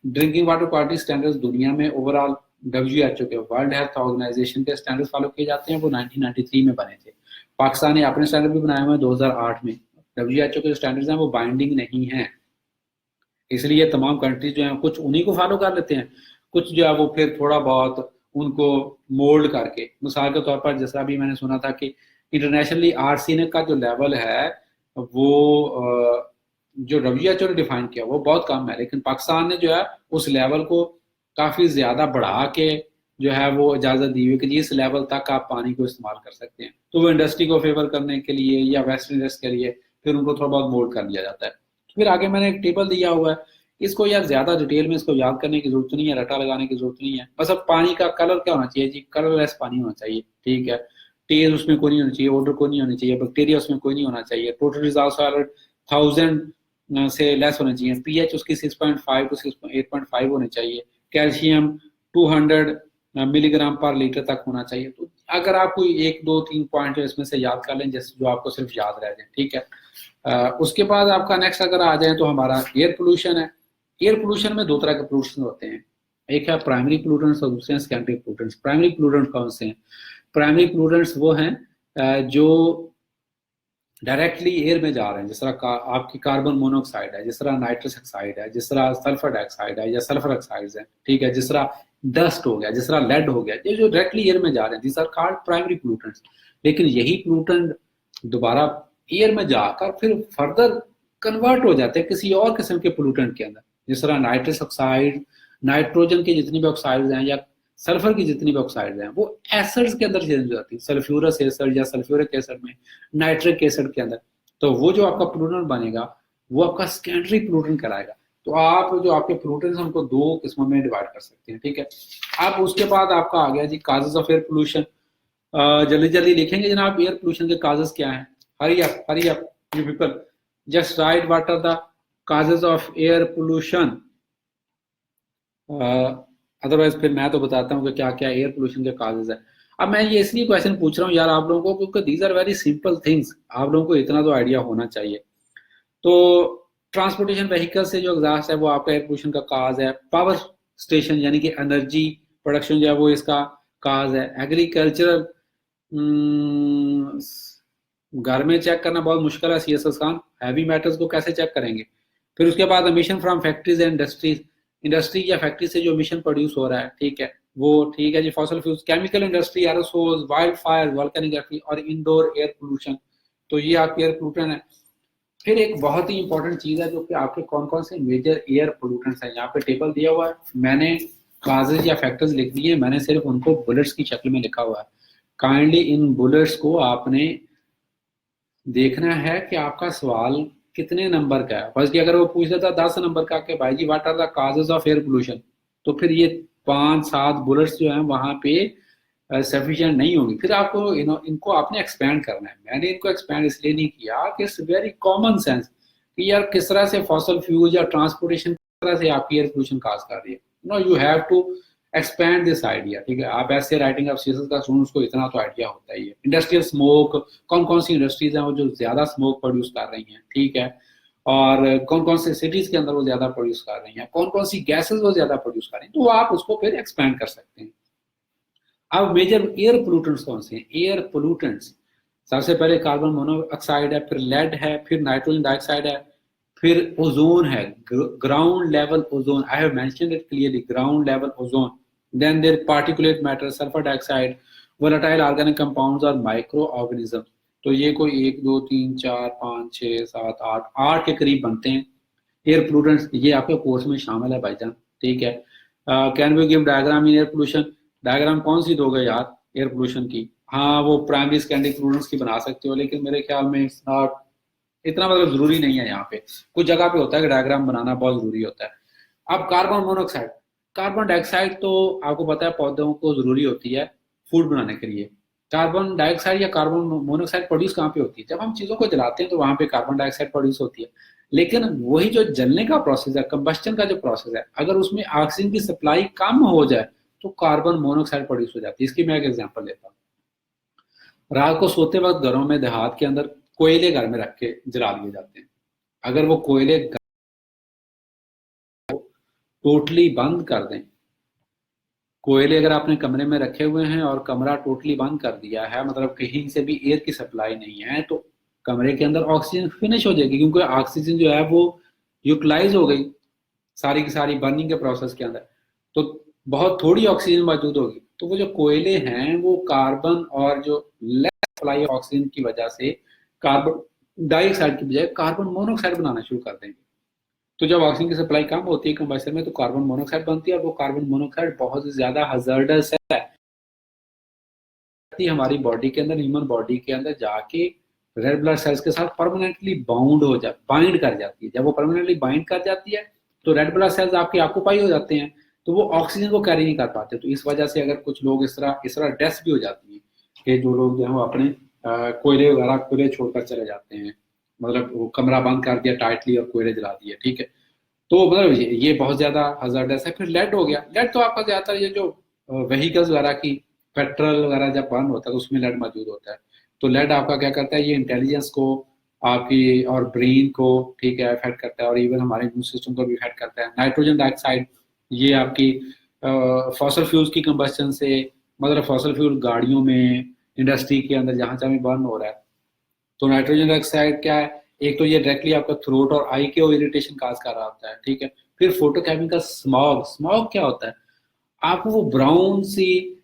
S1: ड्रिंकिंग वाटर क्वालिटी स्टैंडर्ड्स दुनिया में ओवरऑल WHO के, वर्ल्ड हेल्थ ऑर्गेनाइजेशन के स्टैंडर्ड्स फॉलो किए जाते हैं। वो 1993 में बने थे। पाकिस्तान ने अपने स्टैंडर्ड भी बनाए हुए हैं 2008 में। WHO के स्टैंडर्ड्स हैं वो बाइंडिंग नहीं है, इसलिए तमाम कंट्रीज जो हैं कुछ उन्हीं को फॉलो कर लेते हैं, कुछ जो है वो फिर थोड़ा बहुत उनको मोल्ड करके। मिसाल के तौर पर जैसा भी मैंने सुना था कि इंटरनेशनली आर्सेनिक का जो लेवल है वो जो WHO ने डिफाइन किया वो बहुत कम है, लेकिन पाकिस्तान ने जो है उस लेवल को काफी ज्यादा बढ़ा के जो है वो इजाजत दी हुई कि इस लेवल तक आप पानी को इस्तेमाल कर सकते हैं। तो वो इंडस्ट्री को फेवर करने के लिए या वेस्ट इंडस्ट के लिए फिर उनको थोड़ा बहुत मोल्ड कर लिया जाता है। फिर आगे मैंने एक टेबल दिया हुआ है, इसको यार ज्यादा डिटेल में इसको याद करने की जरूरत नहीं है, रटा लगाने की जरूरत नहीं है। बस अब पानी का कलर क्या होना चाहिए जी, कलरलेस पानी होना चाहिए, ठीक है। टेस्ट उसमें कोई नहीं होनी चाहिए, ऑर्डर कोई नहीं होनी चाहिए, बैक्टीरिया उसमें कोई नहीं होना चाहिए, टोटल रिजॉल्व सॉलिड 1000 से लेस होने चाहिए, pH उसकी 6.5 टू 8.5 होनी चाहिए, कैल्शियम 200 मिलीग्राम पर लीटर तक होना चाहिए। तो अगर आप कोई 1 2 3 पॉइंट इसमें से याद कर लें जैसे जो आपको सिर्फ याद रह जाए, ठीक है। उसके बाद आपका नेक्स्ट अगर आ जाए तो हमारा एयर पोल्यूशन है। एयर पोल्यूशन में दो तरह के पोल्यूशन होते हैं, एक है प्राइमरी पोल्यूटेंट्स और दूसरे हैं सेकेंडरी पोल्यूटेंट्स। प्राइमरी पोल्यूटेंट्स कौन से हैं? प्राइमरी पोल्यूटेंट्स वो हैं जो डायरेक्टली एयर में जा रहे हैं, जिस तरह आपकी कार्बन मोनोऑक्साइड है, जिस तरह नाइट्रस ऑक्साइड है, जिस तरह सल्फर डाइऑक्साइड है या सल्फर ऑक्साइड्स हैं, ठीक है, जिस तरह डस्ट हो गया, जिस तरह लेड हो गया, ये जो डायरेक्टली एयर में जा रहे हैं this are called primary pollutants. लेकिन यही पोल्यूटेंट दोबारा एयर में जाकर फिर फर्दर कन्वर्ट हो जाते हैं किसी और किस्म के पोल्यूटेंट के अंदर, जिस तरह नाइट्रस ऑक्साइड, नाइट्रोजन के जितनी भी ऑक्साइड्स हैं या सल्फर की जितनी भी ऑक्साइड्स हैं वो एसिड्स के अंदर चेंज हो जाती है, सल्फ्यूरस एसिड या सल्फ्यूरिक एसिड में, नाइट्रिक एसिड के अंदर। तो वो जो आपका पोल्यूटेंट बनेगा वो आपका सेकेंडरी पोल्यूटेंट कहलाएगा। तो आप जो आपके पोल्यूटेंट्स हैं उनको दो किस्मों में डिवाइड कर सकते हैं, ठीक है। अब उसके बाद आपका आ गया जी काजेस ऑफ एयर पोल्यूशन। जल्दी जल्दी लिखेंगे जनाब, एयर पोल्यूशन के काजेस क्या हैं? Hurry up you people, just write what are the causes of air pollution. Otherwise फिर मैं तो बताता हूँ कि क्या क्या एयर पोल्यूशन के काजेज है। अब मैं ये इसलिए क्वेश्चन पूछ रहा हूँ यार आप लोगों को, क्योंकि these are very simple things, आप लोगों को इतना तो आइडिया होना चाहिए। तो ट्रांसपोर्टेशन व्हीकल से जो एग्जॉस्ट है वो आपका एयर पोल्यूशन का काज है। पावर स्टेशन यानी कि एनर्जी प्रोडक्शन जो है वो इसका काज है। एग्रीकल्चरल, घर में चेक करना बहुत मुश्किल है सीएसएस खान, हैवी मेटल्स को कैसे चेक करेंगे? फिर उसके बाद emission from factories and industries, industry या फैक्ट्री से जो एमिशन प्रोड्यूस हो रहा है, ठीक है वो ठीक है जी। Fossil fuels, chemical industry, aerosols, wild fire, volcanic activity और इंडोर एयर पोल्यूशन, तो ये आपके एयर पोल्यूशन है। फिर एक बहुत ही इंपॉर्टेंट चीज है जो कि आपके कौन कौन से मेजर एयर पोल्यूटेंट्स हैं, यहाँ पे टेबल दिया हुआ है, मैंने काजेज या फैक्टर्स लिख दिए, मैंने सिर्फ उनको बुलेट्स की शक्ल में लिखा हुआ है। काइंडली इन बुलेट्स को आपने देखना है कि आपका सवाल कितने नंबर का है। फर्स्ट अगर वो पूछ देता 10 नंबर का कि भाई जी what are the causes of air pollution, तो फिर ये 5-7 बुलेट्स जो हैं वहां पे सफिशिएंट नहीं होंगी। फिर आपको इनको आपने एक्सपैंड करना है। मैंने इनको एक्सपैंड इसलिए नहीं किया कि इट्स वेरी कॉमन सेंस कि यार किस तरह से फॉसल फ्यूल या ट्रांसपोर्टेशन किस तरह से आपकी एयर पोल्यूशन काज कर रही है। You have to expand this idea, ठीक है। आप ऐसे राइटिंग ऑफ सीएसएस का स्टूडेंट्स को इतना तो आइडिया होता ही है। इंडस्ट्रियल स्मोक, कौन कौन सी इंडस्ट्रीज हैं वो जो ज्यादा स्मोक प्रोड्यूस कर रही हैं, ठीक है, और कौन कौन से सिटीज के अंदर वो ज्यादा प्रोड्यूस कर रही हैं, कौन कौन सी गैसेस वो ज्यादा प्रोड्यूस कर रही हैं, तो आप उसको फिर एक्सपैंड कर सकते हैं। अब मेजर एयर पोल्यूटेंट्स कौन से हैं? एयर पोल्यूटेंट्स सबसे पहले कार्बन मोनोऑक्साइड है, फिर लेड है, फिर नाइट्रोजन डाइऑक्साइड है, फिर ओजोन है, ground level ozone, I have mentioned it clearly, ground level ozone. Then there particulate matter, sulphur dioxide, volatile organic compounds और माइक्रो ऑर्गेनिज्म। तो ये कोई 1 2 3 4 5 6 7 8 के करीब बनते हैं एयर पोल्यूटेंट्स। ये आपके कोर्स में शामिल है भाईजान, ठीक है। Can we give diagram in air pollution? Diagram कौन सी दोगे यार एयर पोल्यूशन की? हाँ वो प्राइमरी सेकेंडरी पोल्यूटेंट्स की बना सकते हो, लेकिन मेरे ख्याल में इतना मतलब जरूरी नहीं है। यहाँ पे कुछ जगह पे होता है कि डायग्राम बनाना बहुत जरूरी होता है। अब कार्बन मोनोऑक्साइड, कार्बन डाइऑक्साइड तो आपको पता है पौधों को जरूरी होती है फूड बनाने के लिए। कार्बन डाइऑक्साइड या कार्बन मोनोऑक्साइड प्रोड्यूस कहाँ पे होती है? जब हम चीजों को जलाते हैं तो वहां पे कार्बन डाइऑक्साइड प्रोड्यूस होती है। लेकिन वही जो जलने का प्रोसेस है, कंबस्टन का जो प्रोसेस है, अगर उसमें ऑक्सीजन की सप्लाई कम हो जाए तो कार्बन मोनोऑक्साइड प्रोड्यूस हो जाती है। इसकी मैं एक एग्जांपल लेता हूँ। रात को सोते वक्त घरों में देहात के अंदर कोयले घर में रख के जला दिए जाते हैं। अगर वो कोयले टोटली बंद कर दें, कोयले अगर आपने कमरे में रखे हुए हैं और कमरा टोटली बंद कर दिया है, मतलब कहीं से भी एयर की सप्लाई नहीं है, तो कमरे के अंदर ऑक्सीजन फिनिश हो जाएगी, क्योंकि ऑक्सीजन जो है वो यूटिलाइज हो गई सारी की सारी बर्निंग के प्रोसेस के अंदर, तो बहुत थोड़ी ऑक्सीजन मौजूद होगी। तो वो जो कोयले हैं वो कार्बन और जो लेस सप्लाई ऑक्सीजन की वजह से कार्बन डाइऑक्साइड की बजाय कार्बन मोनोऑक्साइड बनाना शुरू कर देंगे। तो जब ऑक्सीजन की सप्लाई कम होती है कंबस्टर में तो कार्बन मोनोऑक्साइड बनती है, और वो कार्बन मोनोऑक्साइड बहुत ज्यादा हजार्डस है। हमारी बॉडी के अंदर, ह्यूमन बॉडी के अंदर जाके रेड ब्लड सेल्स के साथ परमानेंटली बाइंड कर जाती है। जब वो परमानेंटली बाइंड कर जाती है तो रेड ब्लड सेल्स आपके ऑक्यूपाई हो जाते हैं, तो वो ऑक्सीजन को कैरी नहीं कर पाते। तो इस वजह से अगर कुछ लोग इस तरह डेथ भी हो जाती है कि जो लोग जो है वो अपने कोयले वगैरह खुले छोड़कर चले जाते हैं, मतलब वो कमरा बंद कर दिया टाइटली और कोयले जला दिए, ठीक है। तो मतलब ये बहुत ज्यादा हजार्डस है। फिर लेड हो गया। लेड तो आपका ज्यादातर ये जो व्हीकल्स वगैरह की पेट्रोल वगैरह जब बर्न होता है तो उसमें लेड मौजूद होता है। तो लेड आपका क्या करता है, ये इंटेलिजेंस को आपकी और ब्रेन को, ठीक है, इफेक्ट करता है, और इवन हमारे इम्यून सिस्टम को भी इफेक्ट करता है। नाइट्रोजन डाइऑक्साइड, ये आपकी फॉसल फ्यूल्स की कंबस्टन से, मतलब फॉसल फ्यूल गाड़ियों में, इंडस्ट्री के अंदर जहां जहां भी बर्न हो रहा है, तो नाइट्रोजन डाइऑक्साइड क्या है, एक तो ये डायरेक्टली आपका थ्रोट और आई के इरिटेशन काज कर रहा होता है, ठीक है। फिर फोटोकेमिकल स्मॉग, स्मॉग क्या होता है, आपको वो ब्राउन सी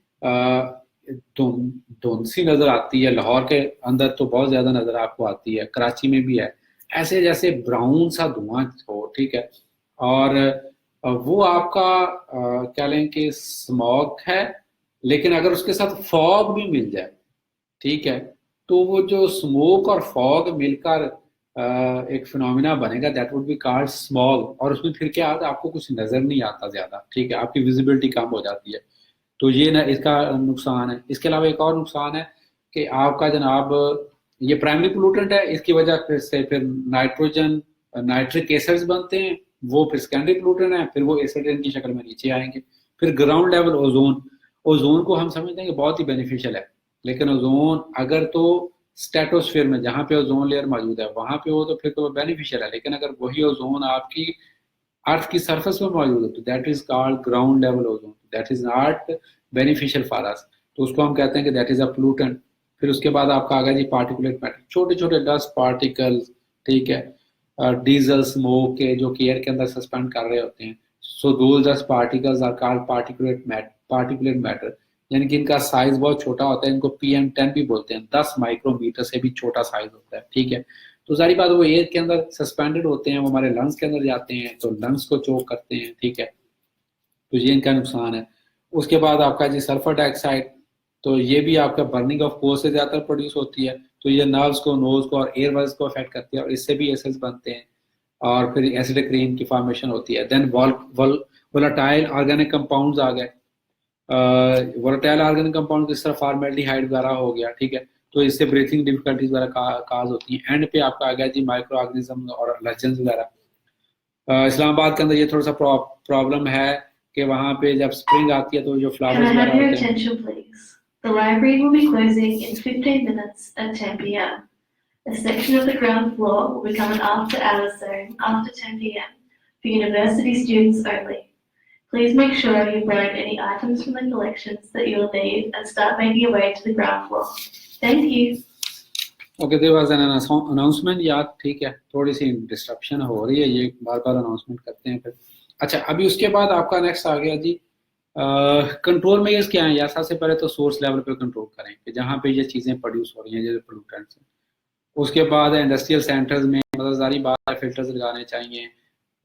S1: धुंध सी नजर आती है। लाहौर के अंदर तो बहुत ज्यादा नजर आपको आती है, कराची में भी है, ऐसे जैसे ब्राउन सा धुआं हो, ठीक है। और वो आपका क्या लें कि स्मॉग है, लेकिन अगर उसके साथ फॉग भी मिल जाए, ठीक है, तो वो जो स्मोक और फॉग मिलकर एक फिनोमिना बनेगा, that would be called smog. और उसमें फिर क्या आता है, आपको कुछ नजर नहीं आता ज्यादा, ठीक है, आपकी विजिबिलिटी कम हो जाती है। तो ये ना इसका नुकसान है। इसके अलावा एक और नुकसान है कि आपका जनाब ये प्राइमरी पोलूटेंट है, इसकी वजह से फिर नाइट्रोजन नाइट्रिक एसिड्स बनते हैं, वो फिर सेकेंडरी पोलूटेंट है, फिर वो एसिड रेन की शक्ल में नीचे आएंगे। फिर ग्राउंड लेवल ओजोन, ओजोन को हम समझते हैं कि बहुत ही बेनिफिशियल है, लेकिन ओजोन अगर तो स्ट्रेटोस्फीयर में जहाँ पे ओजोन लेयर मौजूद है वहां पे हो तो फिर तो बेनिफिशियल है, लेकिन अगर वही ओजोन आपकी अर्थ की सरफेस में मौजूद है तो that is called ground level ozone, that is not beneficial for us, तो उसको हम कहते हैं कि दैट इज अ पोलूटेंट। फिर उसके बाद आपका आ गया जी पार्टिकुलेट मैटर, छोटे छोटे डस्ट पार्टिकल्स, ठीक है, डीजल स्मोक के जो कि एयर के अंदर सस्पेंड कर रहे होते हैं, so those dust particles are called particulate matter, यानी कि इनका साइज बहुत छोटा होता है, इनको PM10 भी बोलते हैं, 10 माइक्रोमीटर से भी छोटा साइज होता है, ठीक है। तो सारी बात वो एयर के अंदर सस्पेंडेड होते हैं, वो हमारे लंग्स के अंदर जाते हैं तो लंग्स को चोक करते हैं, ठीक है, तो ये इनका नुकसान है। उसके बाद आपका जी सल्फर डाइऑक्साइड, तो ये भी आपका बर्निंग ऑफ कोल से ज़्यादा प्रोड्यूस होती है, तो ये नर्व्स को, नोज को और एयरवेज को अफेक्ट करती है और इससे भी एसिड्स बनते हैं और फिर एसिडिक रेन की फॉर्मेशन होती है। देन वोलेटाइल ऑर्गेनिक कंपाउंड्स आ गए, वोलेटाइल ऑर्गेनिक कंपाउंड जिस तरह फॉर्मेल्डिहाइड वगैरह हो गया, ठीक है, तो इससे ब्रीथिंग डिफिकल्टीज वगैरह काज होती हैं। एंड पे आपका आ गया जी माइक्रो ऑर्गेनिज्म और एलर्जेंस वगैरह। इस्लामाबाद के अंदर ये थोड़ा सा प्रॉब्लम है कि वहाँ पे जब स्प्रिंग आती है तो जो
S2: Can I
S1: फ्लावर्स
S2: have
S1: वगैरह
S2: your
S1: होते हैं।
S2: attention, please? The library will be closing in 15 minutes at 10 p.m. A section of the ground floor will become an after-hours zone after 10 p.m. for university students only. Please make sure you bring any items from the collections that you will need and start making your way to the ground floor. Thank you.
S1: Okay, there was an announcement यार, ठीक है, थोड़ी सी डिस्ट्रप्शन हो रही है, ये बार बार अनाउंसमेंट करते हैं फिर। अच्छा, अभी उसके बाद आपका नेक्स्ट आ गया जी कंट्रोल मेजर्स क्या है यार। सबसे पहले तो सोर्स लेवल पे कंट्रोल करें कि जहाँ पे ये चीज़ें प्रोड्यूस हो रही हैं जैसे पोल्यूटेंट्स हैं। उसके बाद इंडस्ट्रियल सेंटर्स में मतलब सारी बात फिल्टर्स लगाने चाहिए,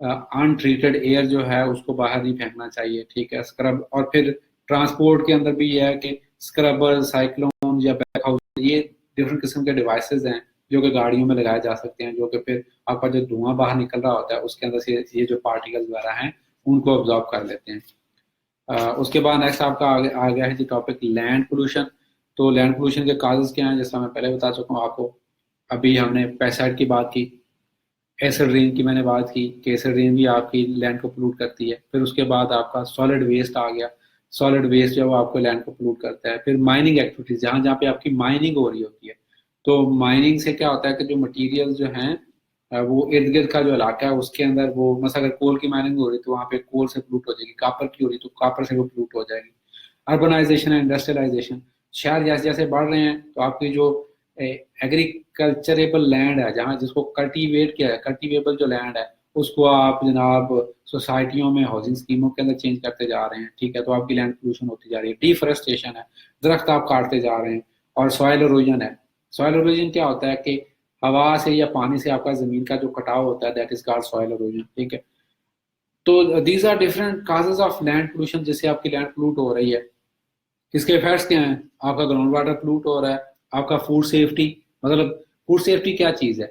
S1: अनट्रीटेड एयर जो है उसको बाहर नहीं फेंकना चाहिए, ठीक है, स्क्रब। और फिर ट्रांसपोर्ट के अंदर भी ये है कि स्क्रबर, साइक्लोन या बैक हाउस, ये डिफरेंट किस्म के डिवाइसेस हैं जो कि गाड़ियों में लगाए जा सकते हैं, जो कि फिर आपका जो धुआं बाहर निकल रहा होता है उसके अंदर से ये जो पार्टिकल्स वगैरह हैं उनको ऑब्जॉर्व कर लेते हैं। उसके बाद नेक्स्ट आपका आ गया है जी टॉपिक लैंड पोल्यूशन। तो लैंड पोल्यूशन के काजेज क्या हैं, जैसा मैं पहले बता चुका हूँ आपको। अभी हमने पेस्टिसाइड की बात की, एसिड रेन की मैंने बात की कि एसिड रेन भी आपकी लैंड को पोल्यूट करती है। फिर उसके बाद आपका सॉलिड वेस्ट आ गया, सॉलिड वेस्ट जो आपको लैंड को पोल्यूट करता है। फिर माइनिंग एक्टिविटीज, जहाँ जहाँ पे आपकी माइनिंग हो रही होती है, तो माइनिंग से क्या होता है कि जो मटेरियल जो हैं वो इर्द गिर्द का जो इलाका है उसके अंदर वो, मतलब अगर कोल की माइनिंग हो रही है तो वहाँ पे कोल से पोल्यूट हो जाएगी, कापर की हो रही है तो कापर से वो पोल्यूट हो जाएगी। अर्बनाइजेशन एंड इंडस्ट्रियलाइजेशन, शहर जैसे जैसे बढ़ रहे हैं तो आपकी जो एग्रीकल्चरेबल लैंड है, जहाँ जिसको कल्टीवेट किया है, कल्टीवेबल जो लैंड है उसको आप जनाब सोसाइटियों में हाउसिंग स्कीमों के अंदर चेंज करते जा रहे हैं, ठीक है, तो आपकी लैंड पोल्यूशन होती जा रही है। डिफॉरेस्टेशन है, दरख्त आप काटते जा रहे हैं। और सॉइल इरोजन है, सॉइल इरोजन क्या होता है कि हवा से या पानी से आपका जमीन का जो कटाव होता है, that is called soil erosion, ठीक है। तो these are different causes of land pollution, जिससे आपकी लैंड पोल्यूट हो रही है। इसके इफेक्ट्स क्या हैं, आपका ग्राउंड वाटर पोल्यूट हो रहा है, आपका फूड सेफ्टी, मतलब फूड सेफ्टी क्या चीज़ है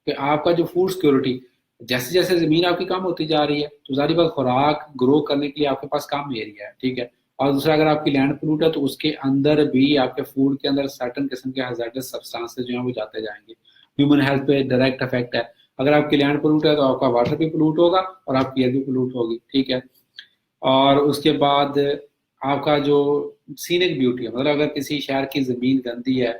S1: कि आपका जो फूड सिक्योरिटी, जैसे जैसे ज़मीन आपकी कम होती जा रही है तो सारी बात खुराक ग्रो करने के लिए आपके पास कम एरिया है, ठीक है। और दूसरा, अगर आपकी लैंड पोल्यूट है तो उसके अंदर भी आपके फूड के अंदर सर्टन किस्म के हैजार्डस सब्सटेंसेस जो हैं वो जाते जाएंगे। ह्यूमन हेल्थ पे डायरेक्ट इफेक्ट है। अगर आपकी लैंड पोल्यूट है तो आपका वाटर भी पोल्यूट होगा और आपकी एयर भी पोल्यूट होगी, ठीक है। और उसके बाद आपका जो सीनिक ब्यूटी है, मतलब अगर किसी शहर की ज़मीन गंदी है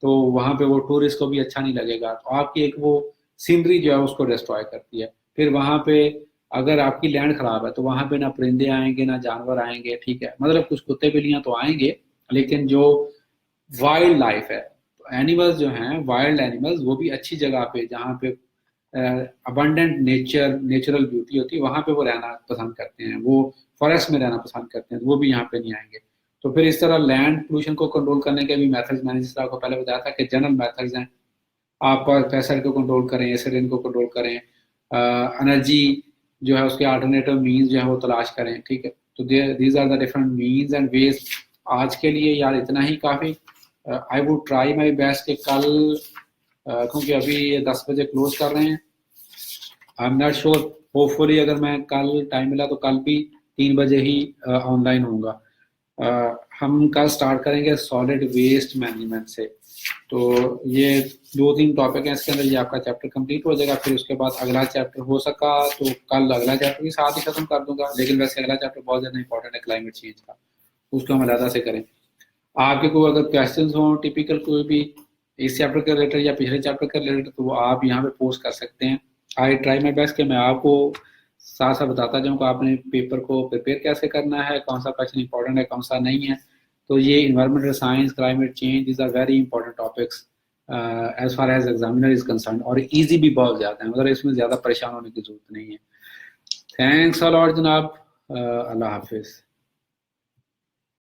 S1: तो वहाँ पे वो टूरिस्ट को भी अच्छा नहीं लगेगा, तो आपकी एक वो सीनरी जो है उसको डिस्ट्रॉय करती है। फिर वहाँ पे अगर आपकी लैंड खराब है तो वहाँ पे ना परिंदे आएंगे ना जानवर आएंगे, ठीक है, मतलब कुछ कुत्ते बिल्लियाँ तो आएंगे, लेकिन जो वाइल्ड लाइफ है, एनिमल्स जो हैं, वाइल्ड एनिमल्स, वो भी अच्छी जगह पे जहाँ पे अबंडेंट नेचुरल ब्यूटी होती है वहाँ पे वो रहना पसंद करते हैं, वो फॉरेस्ट में रहना पसंद करते हैं, तो वो भी यहाँ पे नहीं आएंगे। तो फिर इस तरह लैंड पोल्यूशन को कंट्रोल करने के भी मेथड्स मैंने जिस तरह आपको पहले बताया था कि जनरल मेथड्स हैं। आप पेस्टिसाइड को कंट्रोल करें, एसिड रेन को कंट्रोल करें, एनर्जी जो है उसके अल्टरनेटिव मीन्स जो है वो तलाश करें, ठीक है। तो these are the different means and ways. आज के लिए यार इतना ही काफ़ी। I would try my best कि कल क्योंकि अभी ये 10 बजे क्लोज कर रहे हैं, I am not sure, hopefully अगर मैं कल टाइम मिला तो कल भी 3 बजे ही ऑनलाइन होऊंगा। हम कल स्टार्ट करेंगे सॉलिड वेस्ट मैनेजमेंट से। तो ये 2-3 टॉपिक हैं इसके अंदर, ये आपका चैप्टर कंप्लीट हो जाएगा। फिर उसके बाद अगला चैप्टर हो सका तो कल अगला चैप्टर भी साथ ही खत्म कर दूंगा, लेकिन वैसे अगला चैप्टर बहुत ज़्यादा इंपॉर्टेंट है क्लाइमेट चेंज का, उसको हम अलग से करें। आपके कोई अगर क्वेश्चंस हों टिपिकल कोई भी इस चैप्टर के रिलेटेड या पिछले चैप्टर के रिलेटेड, तो वो आप यहाँ पे पोस्ट कर सकते हैं। आई ट्राई माई बेस्ट कि मैं आपको साथ साथ बताता जाऊँ कि आपने पेपर को प्रिपेयर कैसे करना है, कौन सा क्वेश्चन इंपॉर्टेंट है कौन सा नहीं है। तो ये environmental science, climate change, these are very important topics as far as examiner is concern, और इजी भी बहुत ज़्यादा है, मतलब इसमें ज़्यादा परेशान होने की जरूरत नहीं है। थैंक्स अ लॉट जनाब, अल्लाह हाफिज़।